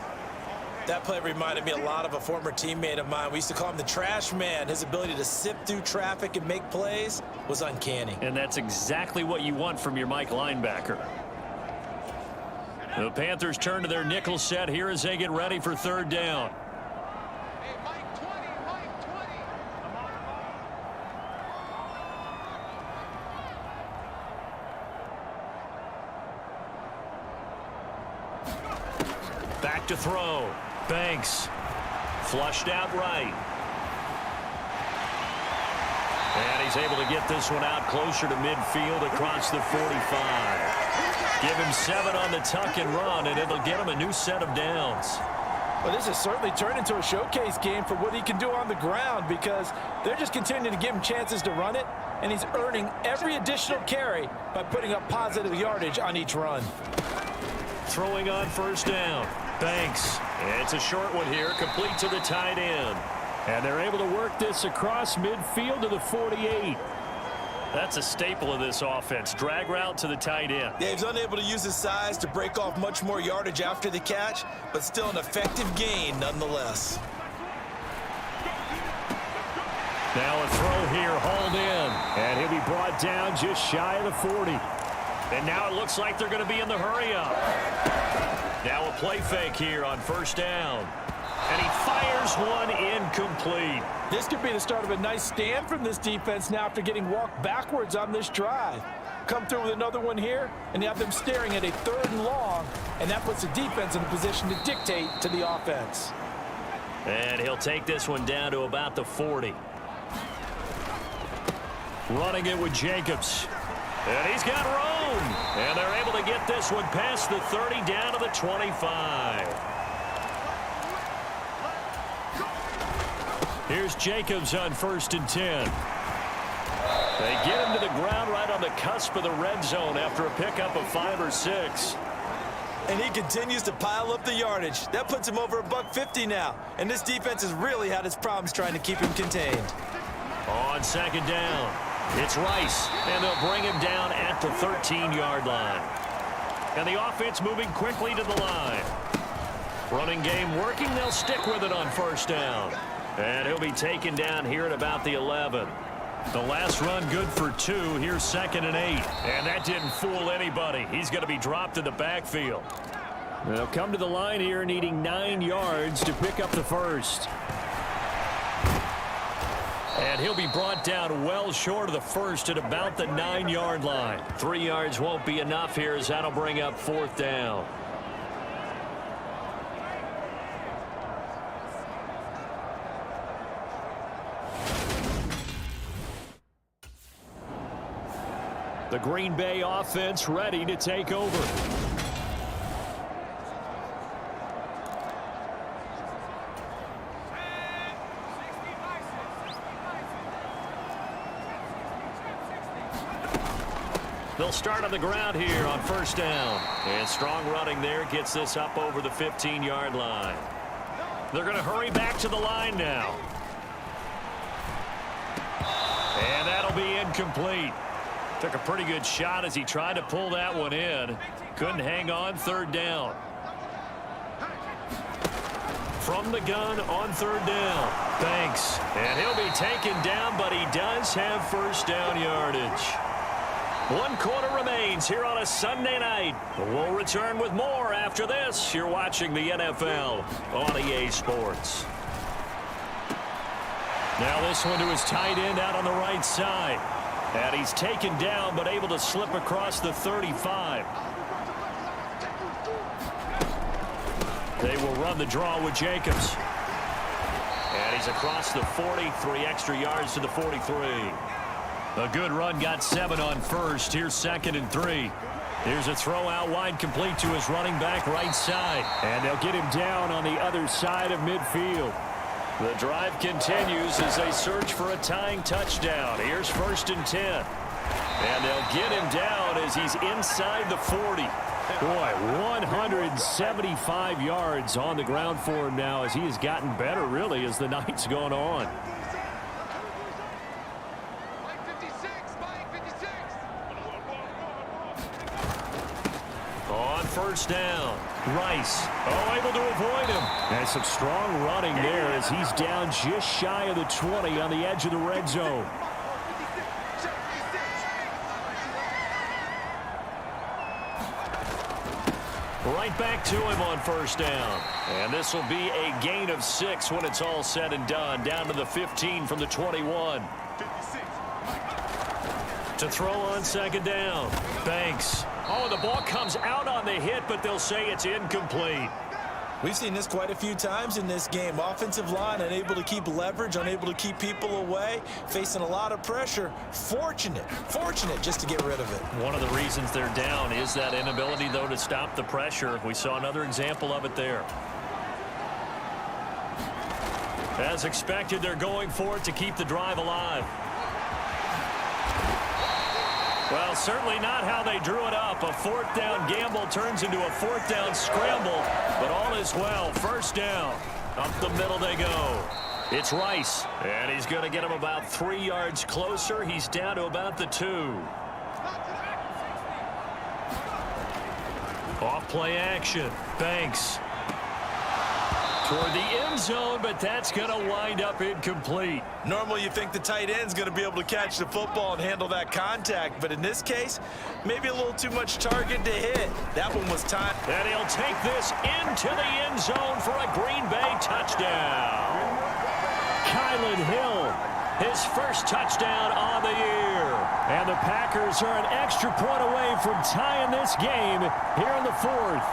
That play reminded me a lot of a former teammate of mine. We used to call him the trash man. His ability to sift through traffic and make plays was uncanny.
And that's exactly what you want from your Mike linebacker. The Panthers turn to their nickel set here as they get ready for 3rd down. Back to throw. Banks. Flushed out right. And he's able to get this one out closer to midfield across the 45. Give him 7 on the tuck and run, and it'll get him a new set of downs.
Well, this has certainly turned into a showcase game for what he can do on the ground because they're just continuing to give him chances to run it, and he's earning every additional carry by putting up positive yardage on each run.
Throwing on 1st down. Banks. It's a short one here, complete to the tight end. And they're able to work this across midfield to the 48. That's a staple of this offense. Drag route to the tight end.
Yeah, he's unable to use his size to break off much more yardage after the catch, but still an effective gain nonetheless.
Now a throw here, hauled in. And he'll be brought down just shy of the 40. And now it looks like they're going to be in the hurry-up. Now a play fake here on 1st down. And he fires one incomplete. This could be the start of a nice stand from this defense now after getting walked backwards on this drive. Come through with another one here, and you have them staring at a 3rd and long, and that puts the defense in a position to dictate to the offense. And he'll take this one down to about the 40. Running it with Jacobs. And he's got room. And they're able to get this one past the 30 down to the 25. Here's Jacobs on 1st and 10. They get him to the ground right on the cusp of the red zone after a pickup of 5 or 6.
And he continues to pile up the yardage. That puts him over $150 now. And this defense has really had its problems trying to keep him contained.
On 2nd down. It's Rice, and they'll bring him down at the 13-yard line. And the offense moving quickly to the line. Running game working, they'll stick with it on 1st down. And he'll be taken down here at about the 11. The last run good for 2. Here's 2nd and 8. And that didn't fool anybody. He's going to be dropped in the backfield. They'll come to the line here needing 9 yards to pick up the first. And he'll be brought down well short of the first at about the 9-yard line. 3 yards won't be enough here as that'll bring up 4th down. The Green Bay offense ready to take over. They'll start on the ground here on 1st down. And strong running there gets this up over the 15-yard line. They're going to hurry back to the line now. And that'll be incomplete. Took a pretty good shot as he tried to pull that one in. Couldn't hang on 3rd down. from the gun on third down. Thanks. And he'll be taken down, but he does have first down yardage. 1 quarter remains here on a Sunday night. We'll return with more after this. You're watching the NFL on EA Sports. Now this one to his tight end out on the right side. And he's taken down but able to slip across the 35. They will run the draw with Jacobs. And he's across the 40, 3 extra yards to the 43. A good run, got 7 on first. Here's 2nd and 3. Here's a throw out wide, complete to his running back right side. And they'll get him down on the other side of midfield. The drive continues as they search for a tying touchdown. Here's 1st and 10. And they'll get him down as he's inside the 40. Boy, 175 yards on the ground for him now as he has gotten better, really, as the night's gone on. On first down, Rice, able to avoid him. And some strong running there as he's down just shy of the 20 on the edge of the red zone. Right back to him on first down. And this will be a gain of 6 when it's all said and done. Down to the 15 from the 21. To throw on 2nd down. Banks. Oh, the ball comes out on the hit, but they'll say it's incomplete.
We've seen this quite a few times in this game. Offensive line unable to keep leverage, unable to keep people away, facing a lot of pressure. Fortunate just to get rid of it.
One of the reasons they're down is that inability, though, to stop the pressure. We saw another example of it there. As expected, they're going for it to keep the drive alive. Well, certainly not how they drew it up. A 4th down gamble turns into a 4th down scramble, but all is well. First down. Up the middle they go. It's Rice, and he's going to get him about 3 yards closer. He's down to about the 2. Off play action. Banks. Toward the end zone, but that's going to wind up incomplete.
Normally you think the tight end's going to be able to catch the football and handle that contact, but in this case, maybe a little too much target to hit. That one was timed.
And he'll take this into the end zone for a Green Bay touchdown. Kylan Hill, his first touchdown on the year. And the Packers are an extra point away from tying this game here in the 4th.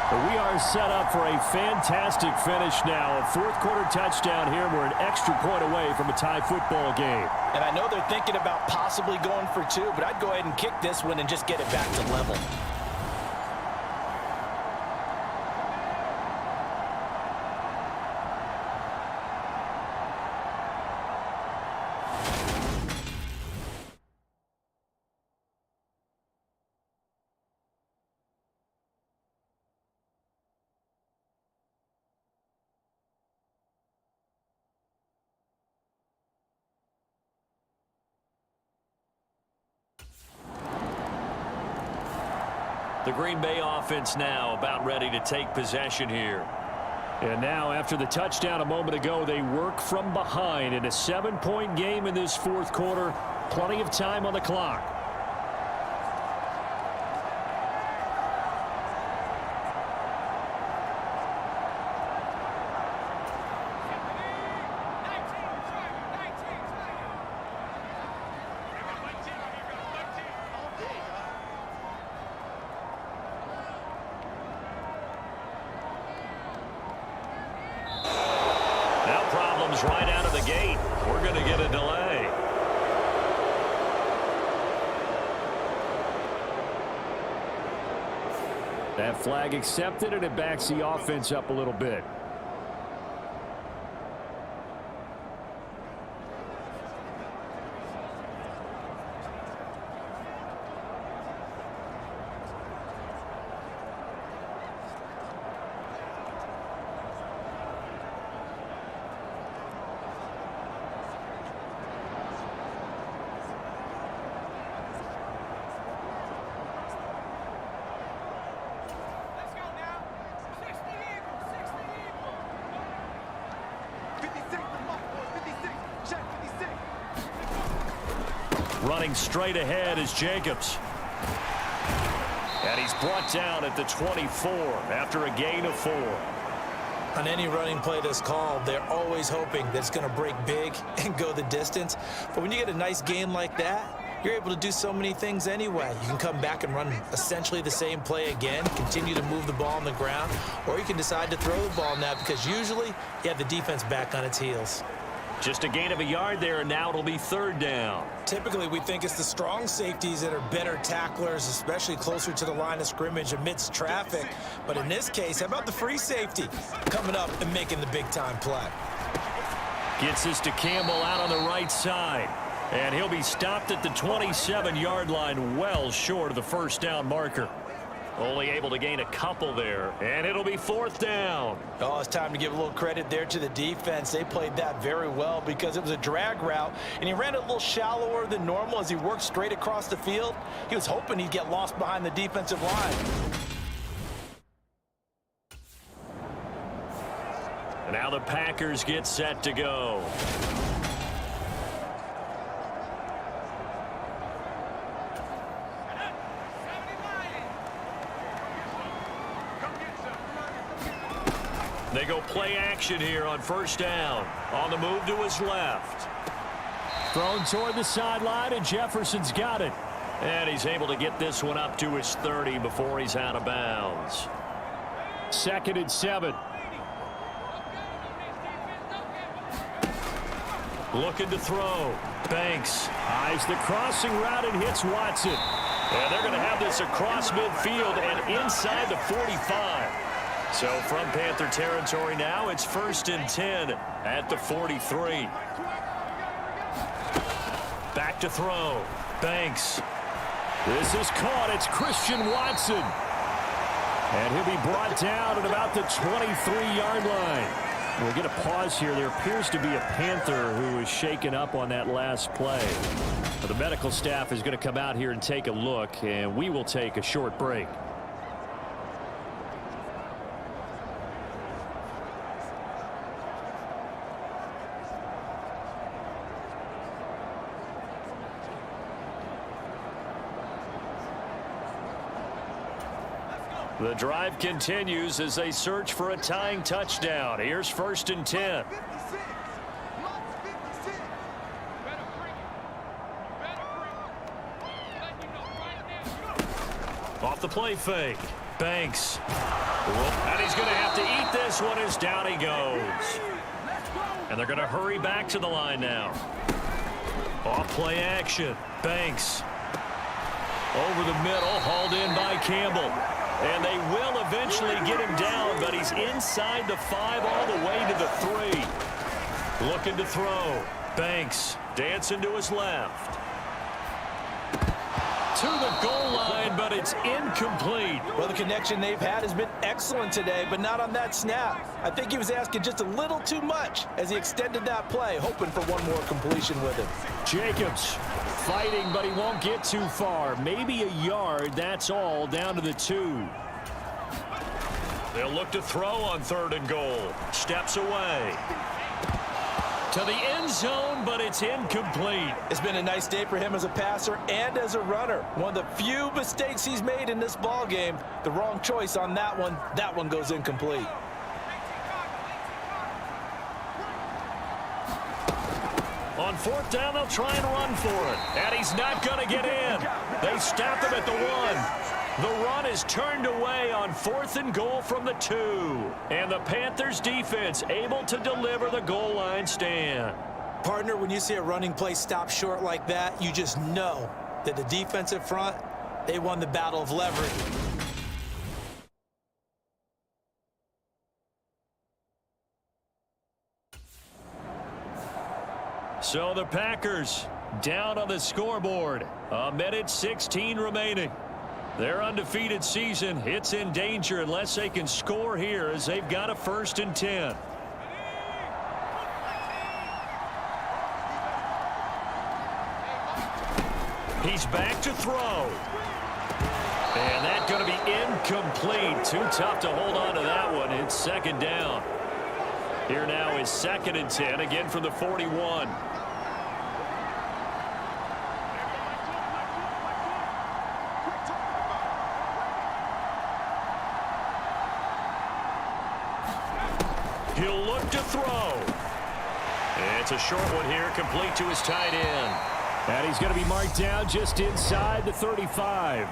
We are set up for a fantastic finish now. A 4th quarter touchdown here. We're an extra point away from a tie football game.
And I know they're thinking about possibly going for 2, but I'd go ahead and kick this one and just get it back to level.
The Green Bay offense now about ready to take possession here. And now, after the touchdown a moment ago, they work from behind in a 7-point game in this 4th quarter. Plenty of time on the clock. Right out of the gate. We're going to get a delay. That flag accepted, and it backs the offense up a little bit. Running straight ahead is Jacobs. And he's brought down at the 24 after a gain of 4.
On any running play that's called, they're always hoping that it's going to break big and go the distance. But when you get a nice game like that, you're able to do so many things anyway. You can come back and run essentially the same play again, continue to move the ball on the ground, or you can decide to throw the ball now because usually you have the defense back on its heels.
Just a gain of a yard there, and now it'll be 3rd down.
Typically, we think it's the strong safeties that are better tacklers, especially closer to the line of scrimmage amidst traffic. But in this case, how about the free safety coming up and making the big-time play?
Gets this to Campbell out on the right side. And he'll be stopped at the 27-yard line, well short of the 1st down marker. Only able to gain a couple there, and it'll be 4th down.
Oh, it's time to give a little credit there to the defense. They played that very well because it was a drag route, and he ran it a little shallower than normal as he worked straight across the field. He was hoping he'd get lost behind the defensive line.
And now the Packers get set to go. They go play action here on 1st down. On the move to his left. Thrown toward the sideline, and Jefferson's got it. And he's able to get this one up to his 30 before he's out of bounds. 2nd and 7. Looking to throw. Banks eyes the crossing route and hits Watson. And they're going to have this across midfield and inside the 45. So from Panther territory now, it's 1st and 10 at the 43. Back to throw. Banks. This is caught. It's Christian Watson. And he'll be brought down at about the 23-yard line. We'll get a pause here. There appears to be a Panther who is shaken up on that last play. The medical staff is going to come out here and take a look, and we will take a short break. The drive continues as they search for a tying touchdown. Here's 1st and 10. Off the play fake. Banks. And he's going to have to eat this one as down he goes. And they're going to hurry back to the line now. Off play action. Banks. Over the middle, hauled in by Campbell. And they will eventually get him down, but he's inside the 5 all the way to the 3. Looking to throw. Banks dancing to his left. To the goal line, but it's incomplete.
Well, the connection they've had has been excellent today, but not on that snap. I think he was asking just a little too much as he extended that play, hoping for one more completion with him.
Jacobs fighting, but he won't get too far. Maybe a yard, that's all, down to the 2. They'll look to throw on 3rd and goal. Steps away. To the end zone, but it's incomplete.
It's been a nice day for him as a passer and as a runner. One of the few mistakes he's made in this ball game. The wrong choice on that one. That one goes incomplete.
On 4th down, they'll try and run for it. And he's not going to get in. They stop him at the 1. The run is turned away on 4th and goal from the 2. And the Panthers defense able to deliver the goal line stand.
Partner, when you see a running play stop short like that, you just know that the defensive front, they won the battle of leverage.
So the Packers down on the scoreboard. 1:16 remaining. Their undefeated season, it's in danger unless they can score here as they've got a 1st and 10. He's back to throw. And that's going to be incomplete. Too tough to hold on to that one. It's 2nd down. Here now is 2nd and 10, again from the 41. He'll look to throw. It's a short one here, complete to his tight end. And he's going to be marked down just inside the 35.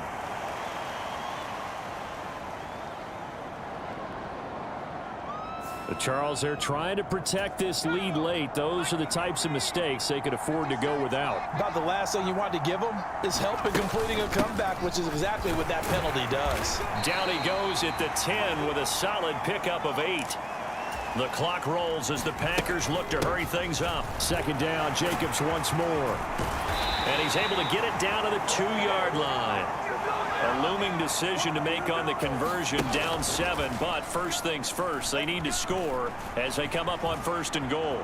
But Charles, they're trying to protect this lead late. Those are the types of mistakes they could afford to go without.
About the last thing you want to give them is help in completing a comeback, which is exactly what that penalty does.
Down he goes at the 10 with a solid pickup of 8. The clock rolls as the Packers look to hurry things up. Second down, Jacobs once more. And he's able to get it down to the 2-yard line. A looming decision to make on the conversion, down 7. But first things first, they need to score as they come up on 1st and goal.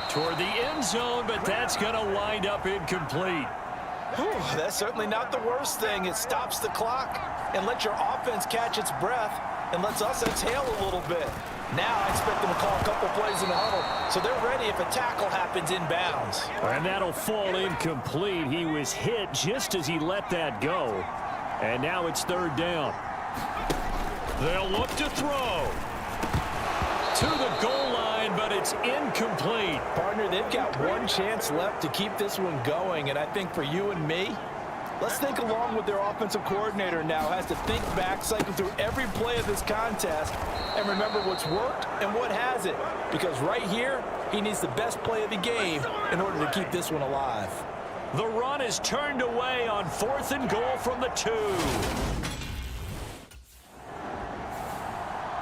Toward the end zone, but that's going to wind up incomplete.
Whew, that's certainly not the worst thing. It stops the clock and lets your offense catch its breath and lets us exhale a little bit. Now I expect them to call a couple plays in the huddle, so they're ready if a tackle happens inbounds.
And that'll fall incomplete. He was hit just as he let that go. And now it's 3rd down. They'll look to throw. To the goal line, but it's incomplete.
Partner, they've got one chance left to keep this one going, and I think for you and me, let's think along with their offensive coordinator now. Has to think back, cycle through every play of this contest, and remember what's worked and what hasn't. Because right here, he needs the best play of the game in order to keep this one alive.
The run is turned away on 4th and goal from the 2.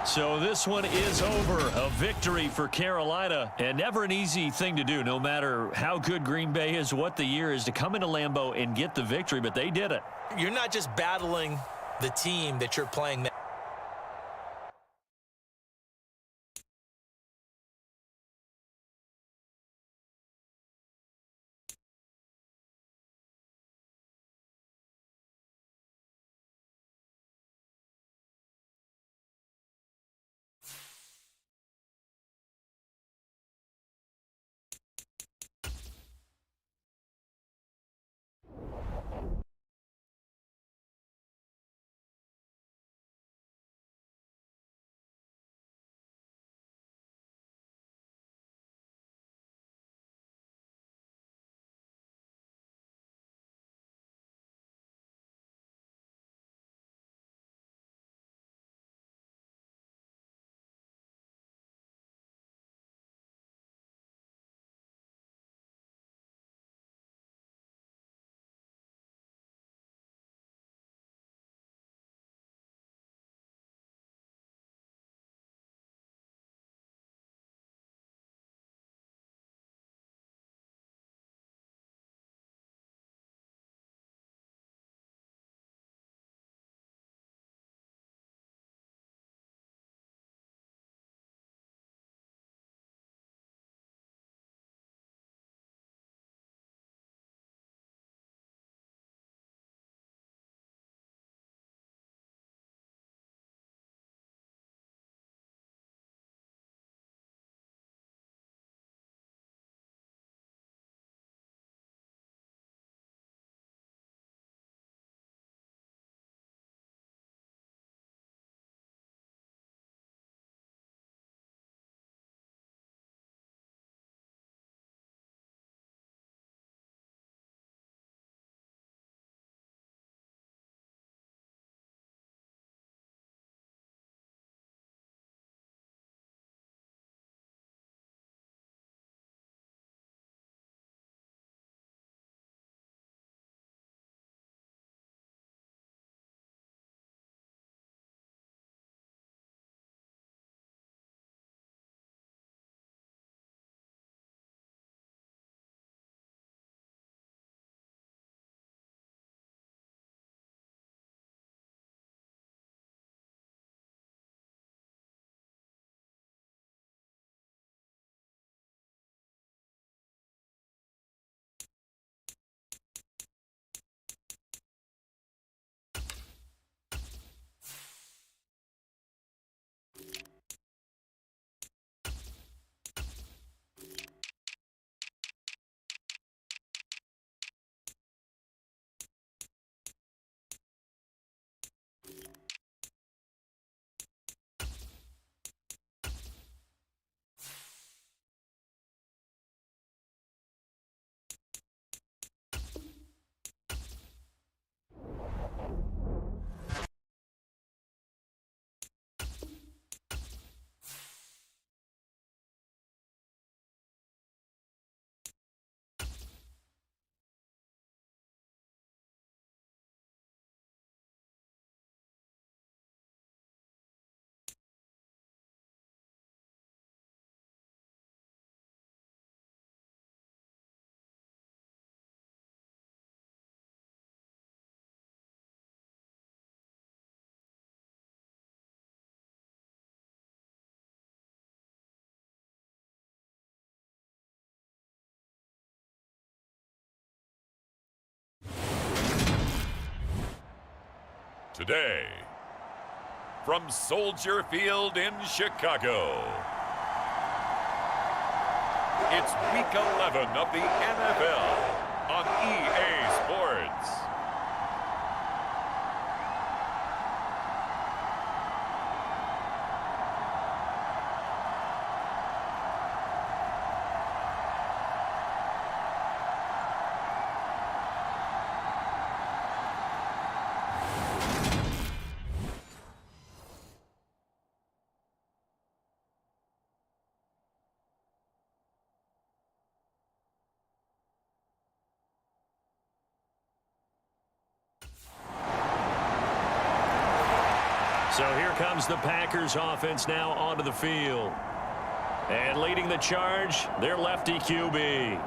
So this one is over. A victory for Carolina. And never an easy thing to do, no matter how good Green Bay is, what the year is, to come into Lambeau and get the victory. But they did it.
You're not just battling the team that you're playing.
Today, from Soldier Field in Chicago, it's Week 11 of the NFL on EA Sports.
So here comes the Packers offense now onto the field. And leading the charge, their lefty QB.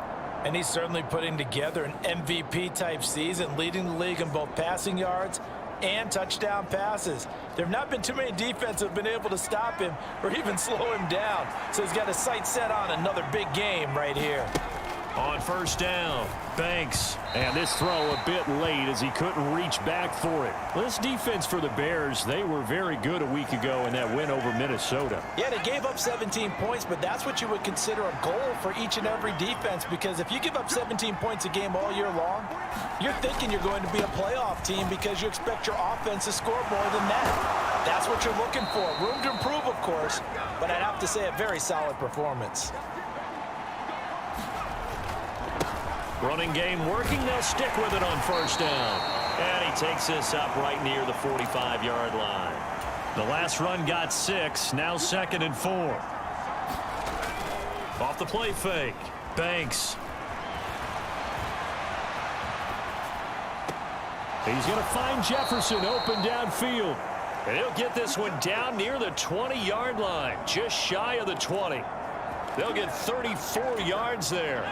And he's certainly putting together an MVP-type season, leading the league in both passing yards and touchdown passes. There have not been too many defenses that have been able to stop him or even slow him down. So he's got his sights set on another big game right here.
On first down, Banks. And this throw a bit late as he couldn't reach back for it. This defense for the Bears, they were very good a week ago in that win over Minnesota.
Yeah, they gave up 17 points, but that's what you would consider a goal for each and every defense, because if you give up 17 points a game all year long, you're thinking you're going to be a playoff team because you expect your offense to score more than that. That's what you're looking for. Room to improve, of course, but I'd have to say a very solid performance.
Running game working. They'll stick with it on first down. And he takes this up right near the 45-yard line. The last run got 6. Now 2nd and 4. Off the play fake. Banks. He's going to find Jefferson open downfield. And he'll get this one down near the 20-yard line. Just shy of the 20. They'll get 34 yards there.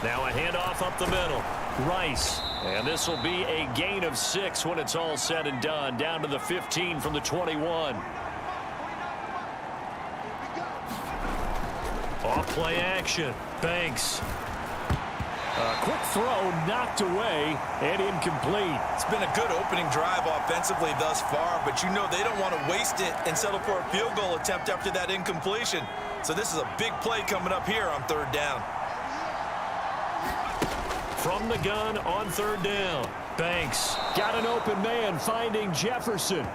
Now a handoff up the middle. Rice. And this will be a gain of 6 when it's all said and done. Down to the 15 from the 21. Off play action. Banks. A quick throw knocked away and incomplete.
It's been a good opening drive offensively thus far, but you know they don't want to waste it and settle for a field goal attempt after that incompletion. So this is a big play coming up here on 3rd down.
From the gun on 3rd down. Banks got an open man finding Jefferson.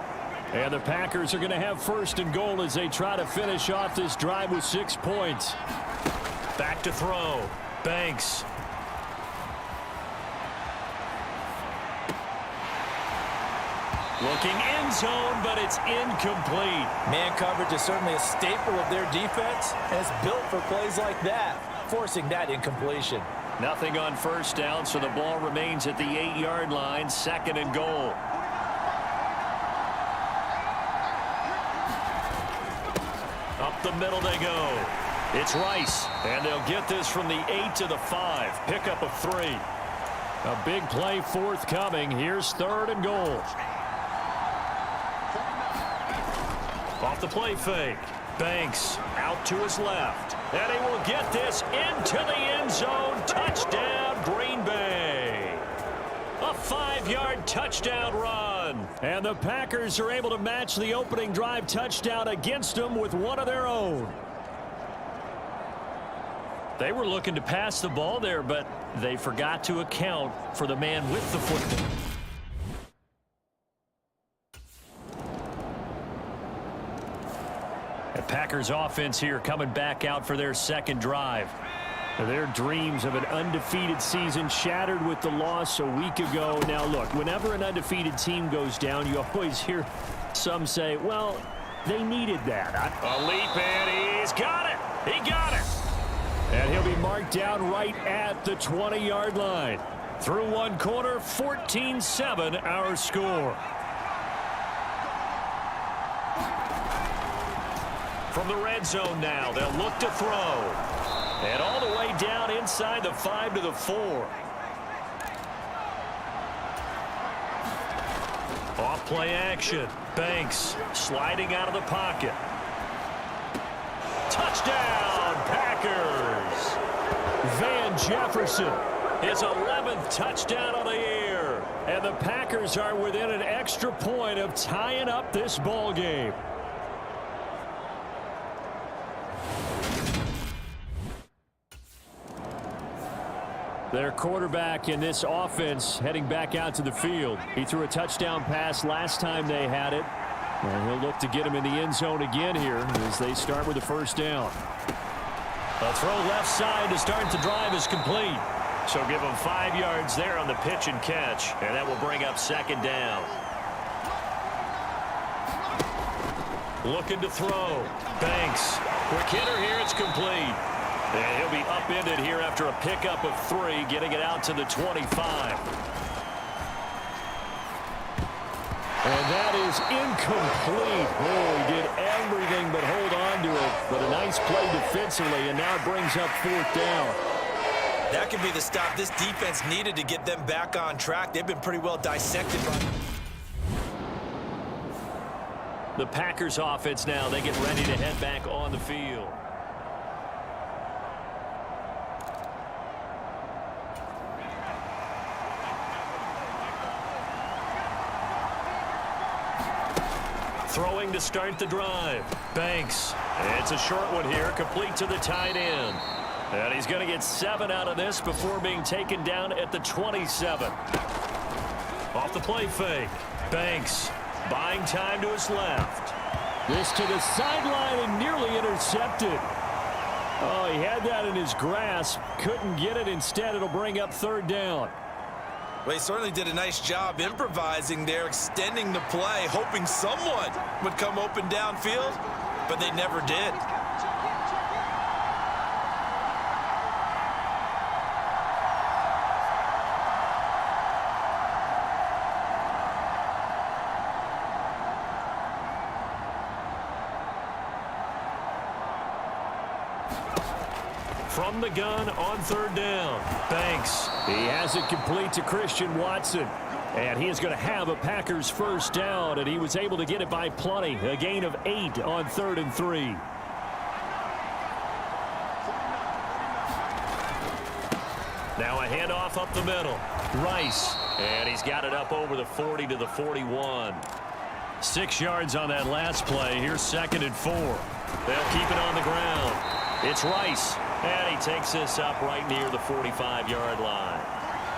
And the Packers are going to have 1st and goal as they try to finish off this drive with 6 points. Back to throw. Banks. Looking end zone, but it's incomplete.
Man coverage is certainly a staple of their defense, and it's built for plays like that, forcing that incompletion.
Nothing on 1st down, so the ball remains at the 8-yard line, 2nd and goal. Up the middle they go. It's Rice, and they'll get this from the 8 to the 5. Pickup of 3. A big play forthcoming. Here's 3rd and goal. Off the play fake. Banks out to his left. And he will get this into the end zone. Touchdown, Green Bay. A 5-yard touchdown run. And the Packers are able to match the opening drive touchdown against them with one of their own. They were looking to pass the ball there, but they forgot to account for the man with the football. The Packers offense here coming back out for their 2nd drive. Their dreams of an undefeated season shattered with the loss a week ago. Now, look, whenever an undefeated team goes down, you always hear some say, well, they needed that. A leap, and he's got it. He got it. And he'll be marked down right at the 20-yard line. Through one quarter, 14-7 our score. From the red zone now, they'll look to throw. And all the way down inside the 5 to the 4. Off play action. Banks sliding out of the pocket. Touchdown, Packers. Van Jefferson, his 11th touchdown of the year. And the Packers are within an extra point of tying up this ball game. Their quarterback in this offense heading back out to the field. He threw a touchdown pass last time they had it. And he'll look to get him in the end zone again here as they start with the first down. A throw left side to start the drive is complete. So give him 5 yards there on the pitch and catch. And that will bring up second down. Looking to throw. Banks. Quick hitter here. It's complete. And he'll be upended here after a pickup of 3, getting it out to the 25. And that is incomplete. Oh, he did everything but hold on to it. But a nice play defensively, and now it brings up 4th down.
That could be the stop this defense needed to get them back on track. They've been pretty well dissected by
the Packers offense now. They get ready to head back on the field. Throwing to start the drive. Banks. It's a short one here, complete to the tight end. And he's going to get 7 out of this before being taken down at the 27. Off the play fake. Banks buying time to his left. This to the sideline and nearly intercepted. Oh, he had that in his grasp. Couldn't get it. Instead, it'll bring up 3rd down.
Well, he certainly did a nice job improvising there, extending the play, hoping someone would come open downfield, but they never did.
From the gun on 3rd down. Banks. He has it complete to Christian Watson. And he is going to have a Packers first down, and he was able to get it by plenty. A gain of 8 on 3rd and 3. Now a handoff up the middle. Rice. And he's got it up over the 40 to the 41. 6 yards on that last play. Here's 2nd and 4. They'll keep it on the ground. It's Rice. And he takes this up right near the 45-yard line.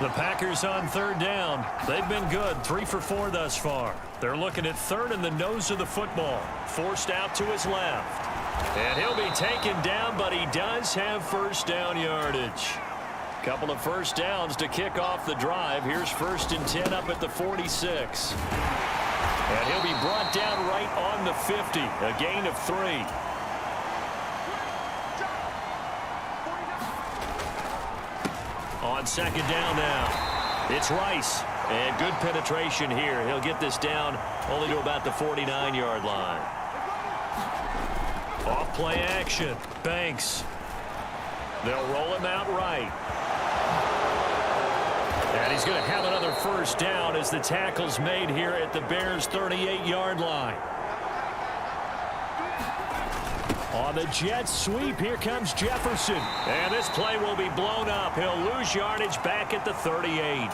The Packers on 3rd down. They've been good, 3 for 4 thus far. They're looking at 3rd in the nose of the football. Forced out to his left. And he'll be taken down, but he does have first down yardage. Couple of first downs to kick off the drive. Here's 1st and 10 up at the 46. And he'll be brought down right on the 50. A gain of 3. On 2nd down now. It's Rice. And good penetration here. He'll get this down only to about the 49-yard line. Off play action. Banks. They'll roll him out right. And he's going to have another first down as the tackle's made here at the Bears' 38-yard line. On the Jets sweep, here comes Jefferson. And this play will be blown up. He'll lose yardage back at the 38.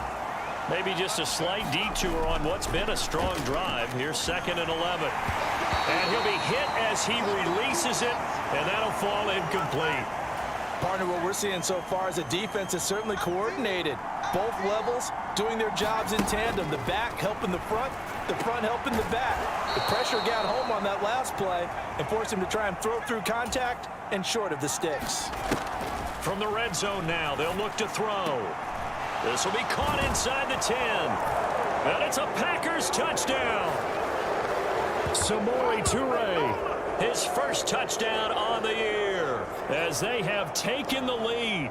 Maybe just a slight detour on what's been a strong drive. Here's 2nd and 11. And he'll be hit as he releases it, and that'll fall incomplete.
Partner, what we're seeing so far is a defense that's certainly coordinated. Both levels doing their jobs in tandem. The back helping the front helping the back. The pressure got home on that last play and forced him to try and throw through contact and short of the sticks.
From the red zone now, they'll look to throw. This will be caught inside the 10. And it's a Packers touchdown. Samori Toure, his first touchdown on the year as they have taken the lead.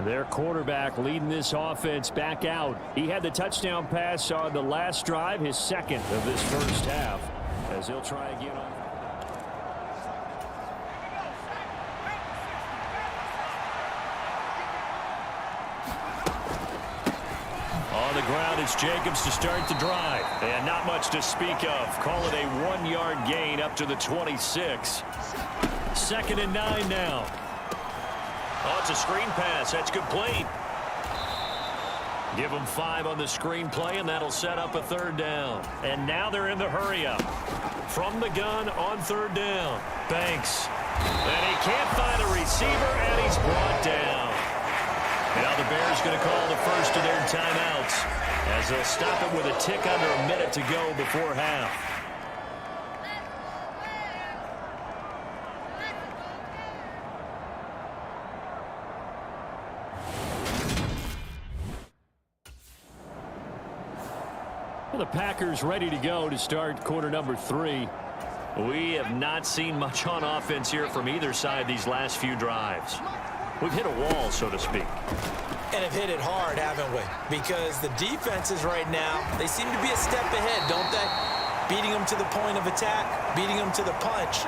Their quarterback leading this offense back out. He had the touchdown pass on the last drive, his 2nd of this first half, as he'll try again on. On the ground, it's Jacobs to start the drive. And not much to speak of. Call it a 1-yard gain up to the 26. 2nd and 9 now. Oh, it's a screen pass. That's complete. Give them 5 on the screen play, and that'll set up a 3rd down. And now they're in the hurry-up. From the gun on 3rd down. Banks. And he can't find a receiver, and he's brought down. Now the Bears going to call the first of their timeouts as they'll stop it with a tick under a minute to go before half. The Packers ready to go to start quarter number 3. We have not seen much on offense here from either side these last few drives. We've hit a wall, so to speak.
And have hit it hard, haven't we? Because the defenses right now, they seem to be a step ahead, don't they? Beating them to the point of attack, beating them to the punch.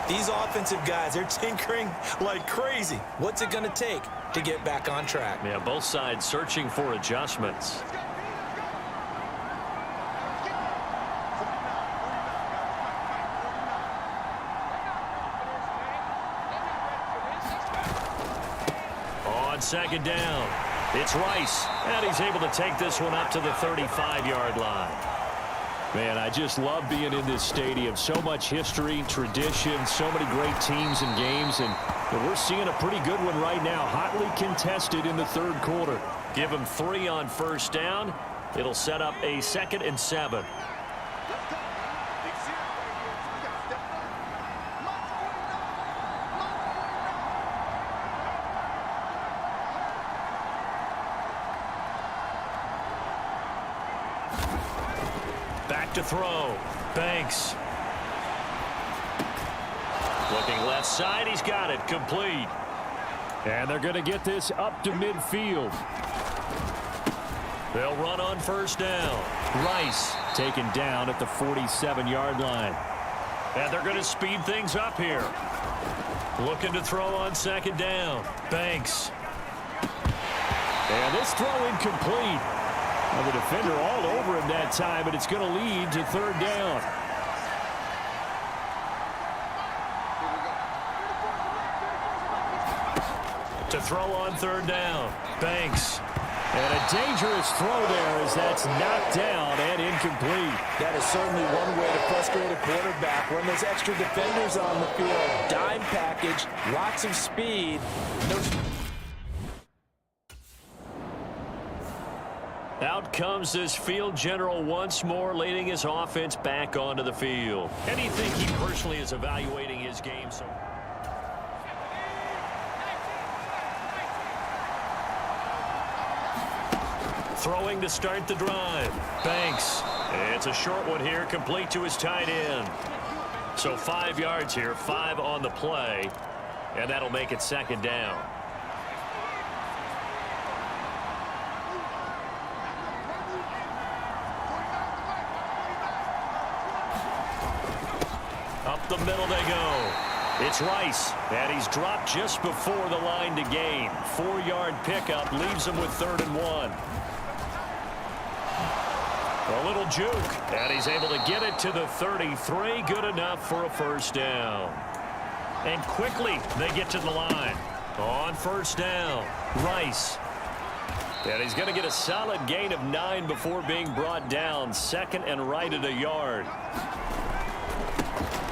These offensive guys, they're tinkering like crazy. What's it going to take to get back on track?
Yeah, both sides searching for adjustments. On 2nd down, it's Rice, and he's able to take this one up to the 35-yard line. Man, I just love being in this stadium. So much history, tradition, so many great teams and games, and we're seeing a pretty good one right now, hotly contested in the 3rd quarter. Give him 3 on 1st down. It'll set up a 2nd and 7. Back to throw. Banks. Looking left side. He's got it. Complete. And they're going to get this up to midfield. They'll run on 1st down. Rice taken down at the 47-yard line. And they're going to speed things up here. Looking to throw on 2nd down. Banks. And this throw incomplete. Well, the defender all over him that time, but it's going to lead to 3rd down. To throw on 3rd down. Banks. And a dangerous throw there as that's knocked down and incomplete.
That is certainly one way to frustrate a quarterback. When there's extra defenders on the field, dime package, lots of speed.
Out comes this field general once more, leading his offense back onto the field. And you think he personally is evaluating his game so throwing to start the drive. Banks. It's a short one here, complete to his tight end. So 5 yards here, 5 on the play, and that'll make it 2nd down. Up the middle they go. It's Rice, and he's dropped just before the line to gain. 4-yard pickup leaves him with 3rd and 1. A little juke, and he's able to get it to the 33. Good enough for a 1st down. And quickly they get to the line. On 1st down, Rice. And he's going to get a solid gain of 9 before being brought down. 2nd and right at a yard.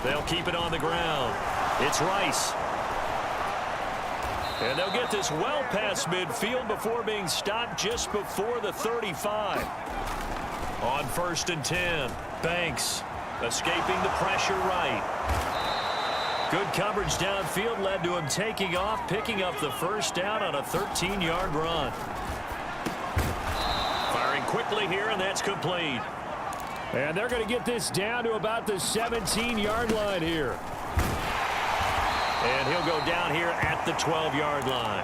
They'll keep it on the ground. It's Rice. And they'll get this well past midfield before being stopped just before the 35. On 1st and 10, Banks escaping the pressure right. Good coverage downfield led to him taking off, picking up the 1st down on a 13-yard run. Firing quickly here, and that's complete. And they're going to get this down to about the 17-yard line here. And he'll go down here at the 12-yard line.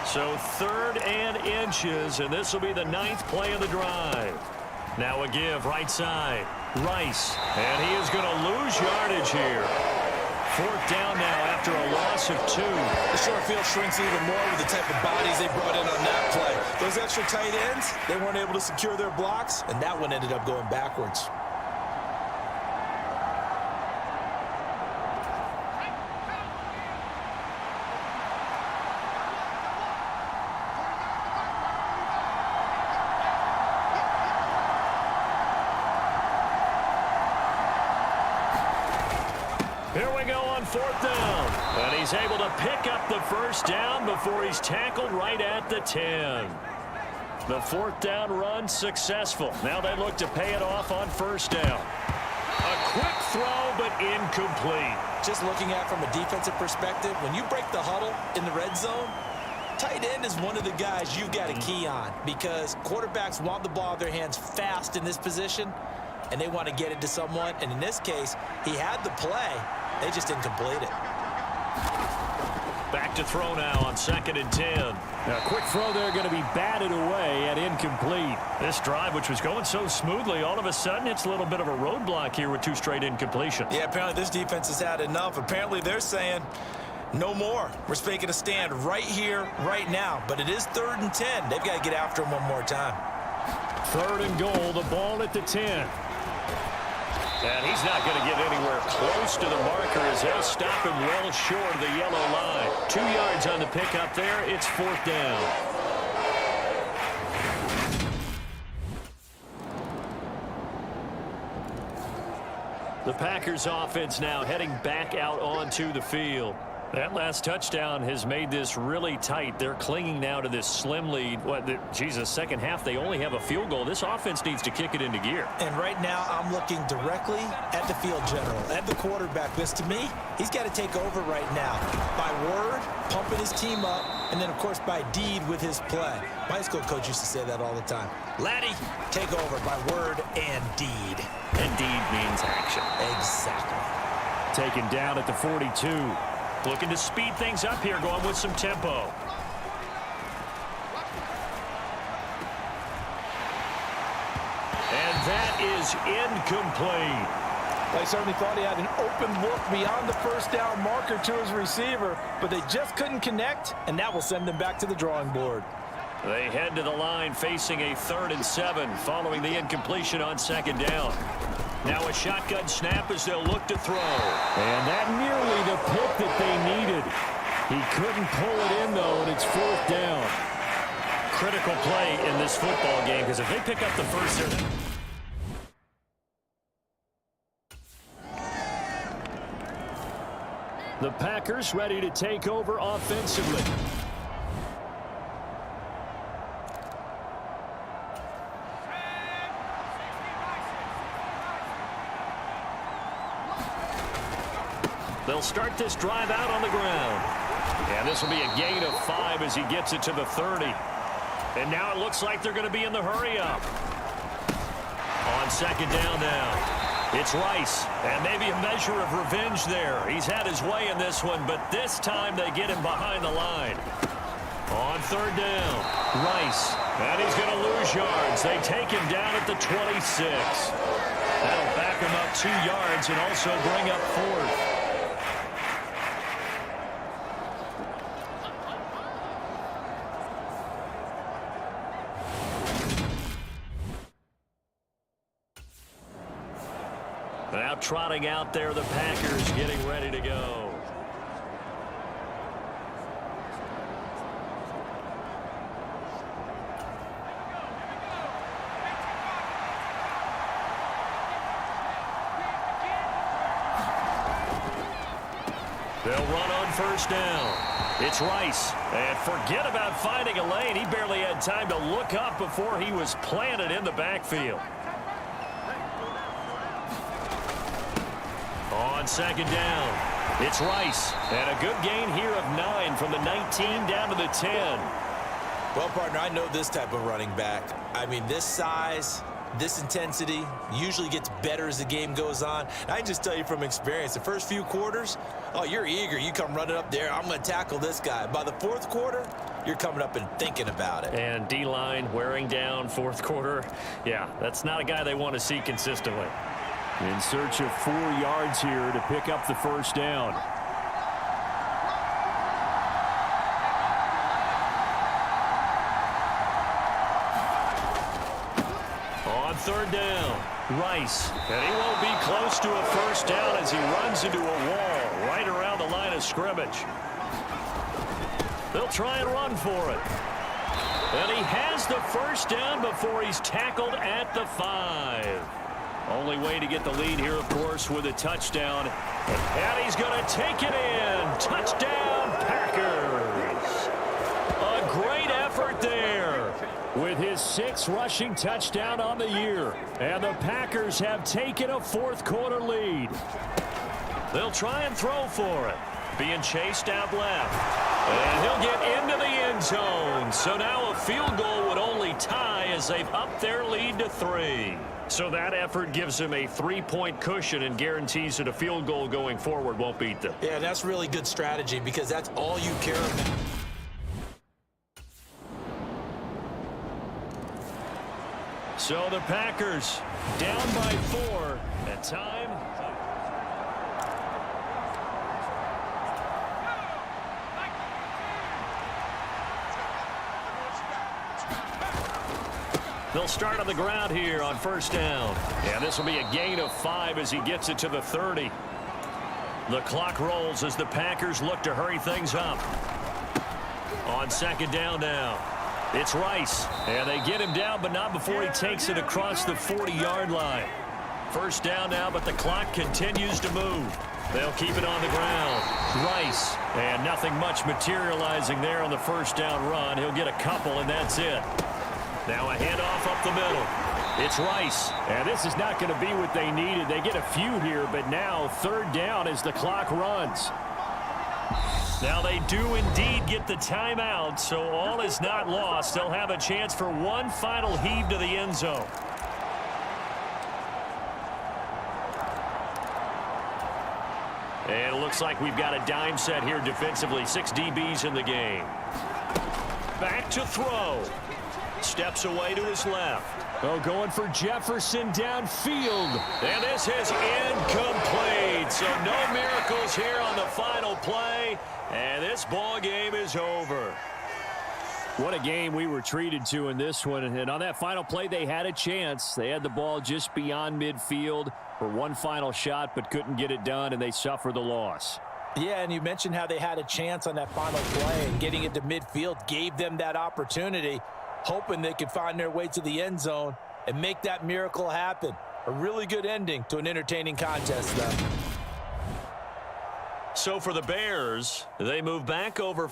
So 3rd and inches, and this will be the 9th play of the drive. Now a give right side. Rice. And he is going to lose yardage here. 4th down now after a loss of 2.
The short field shrinks even more with the type of bodies they brought in on that play. Those extra tight ends, they weren't able to secure their blocks, and that one ended up going backwards.
Here we go on 4th down. And he's able to pick up the 1st down before he's tackled right at the 10. The 4th down run successful. Now they look to pay it off on 1st down. A quick throw, but incomplete.
Just looking at it from a defensive perspective, when you break the huddle in the red zone, tight end is one of the guys you've got to key on because quarterbacks want the ball in their hands fast in this position, and they want to get it to someone. And in this case, he had the play. They just didn't complete it.
Back to throw now on 2nd and 10. Now, a quick throw there going to be batted away and incomplete. This drive, which was going so smoothly, all of a sudden it's a little bit of a roadblock here with 2 straight incompletions.
Yeah, apparently this defense has had enough. Apparently they're saying no more. We're making a stand right here, right now. But it is 3rd and 10. They've got to get after him one more time.
3rd and goal, the ball at the 10. And he's not going to get anywhere close to the marker as they'll stop him well short of the yellow line. 2 yards on the pickup there. It's 4th down. The Packers offense now heading back out onto the field. That last touchdown has made this really tight. They're clinging now to this slim lead. Second half, they only have a field goal. This offense needs to kick it into gear.
And right now, I'm looking directly at the field general, at the quarterback. Because to me, he's got to take over right now. By word, pumping his team up, and then, of course, by deed with his play. My high school coach used to say that all the time. Laddie, take over by word and deed.
And deed means action.
Exactly.
Taken down at the 42. Looking to speed things up here, going with some tempo. And that is incomplete.
They certainly thought he had an open look beyond the 1st down marker to his receiver, but they just couldn't connect, and that will send them back to the drawing board.
They head to the line facing a 3rd and 7 following the incompletion on 2nd down. Now a shotgun snap as they'll look to throw. And that nearly the pick that they needed. He couldn't pull it in, though, and it's 4th down. Critical play in this football game, because if they pick up the first there. The Packers ready to take over offensively. They'll start this drive out on the ground. And this will be a gain of 5 as he gets it to the 30. And now it looks like they're going to be in the hurry up. On 2nd down now, it's Rice. And maybe a measure of revenge there. He's had his way in this one, but this time they get him behind the line. On 3rd down, Rice. And he's going to lose yards. They take him down at the 26. That'll back him up 2 yards and also bring up 4th. Now trotting out there, the Packers getting ready to go. They'll run on 1st down. It's Rice. And forget about finding a lane. He barely had time to look up before he was planted in the backfield. On 2nd down, it's Rice. And a good gain here of 9 from the 19 down to the 10.
Well, partner, I know this type of running back. I mean, this size, this intensity usually gets better as the game goes on. And I can just tell you from experience, the first few quarters, oh, you're eager. You come running up there, I'm going to tackle this guy. By the 4th quarter, you're coming up and thinking about it.
And D-line wearing down 4th quarter. Yeah, that's not a guy they want to see consistently. In search of 4 yards here to pick up the first down. On third down, Rice. And he won't be close to a first down as he runs into a wall right around the line of scrimmage. They'll try and run for it. And he has the first down before he's tackled at the 5. Only way to get the lead here, of course, with a touchdown. And he's going to take it in. Touchdown, Packers. A great effort there with his 6th rushing touchdown on the year. And the Packers have taken a fourth-quarter lead. They'll try and throw for it. Being chased out left. And he'll get into the end zone. So now a field goal would only tie as they've upped their lead to 3. So that effort gives him a 3-point cushion and guarantees that a field goal going forward won't beat them.
Yeah, that's really good strategy because that's all you care about.
So the Packers down by 4 at time. They'll start on the ground here on first down. And this will be a gain of 5 as he gets it to the 30. The clock rolls as the Packers look to hurry things up. On second down now, it's Rice. And they get him down, but not before he takes it across the 40-yard line. First down now, but the clock continues to move. They'll keep it on the ground. Rice. And nothing much materializing there on the first down run. He'll get a couple, and that's it. Now a handoff up the middle. It's Rice. And this is not going to be what they needed. They get a few here, but now third down as the clock runs. Now they do indeed get the timeout, so all is not lost. They'll have a chance for one final heave to the end zone. And it looks like we've got a dime set here defensively. 6 DBs in the game. Back to throw. Steps away to his left. Oh, going for Jefferson downfield. And this is incomplete. So no miracles here on the final play. And this ball game is over. What a game we were treated to in this one. And on that final play, they had a chance. They had the ball just beyond midfield for one final shot, but couldn't get it done, and they suffer the loss.
Yeah, and you mentioned how they had a chance on that final play, and getting it to midfield gave them that opportunity, hoping they could find their way to the end zone and make that miracle happen. A really good ending to an entertaining contest, though.
So for the Bears, they move back over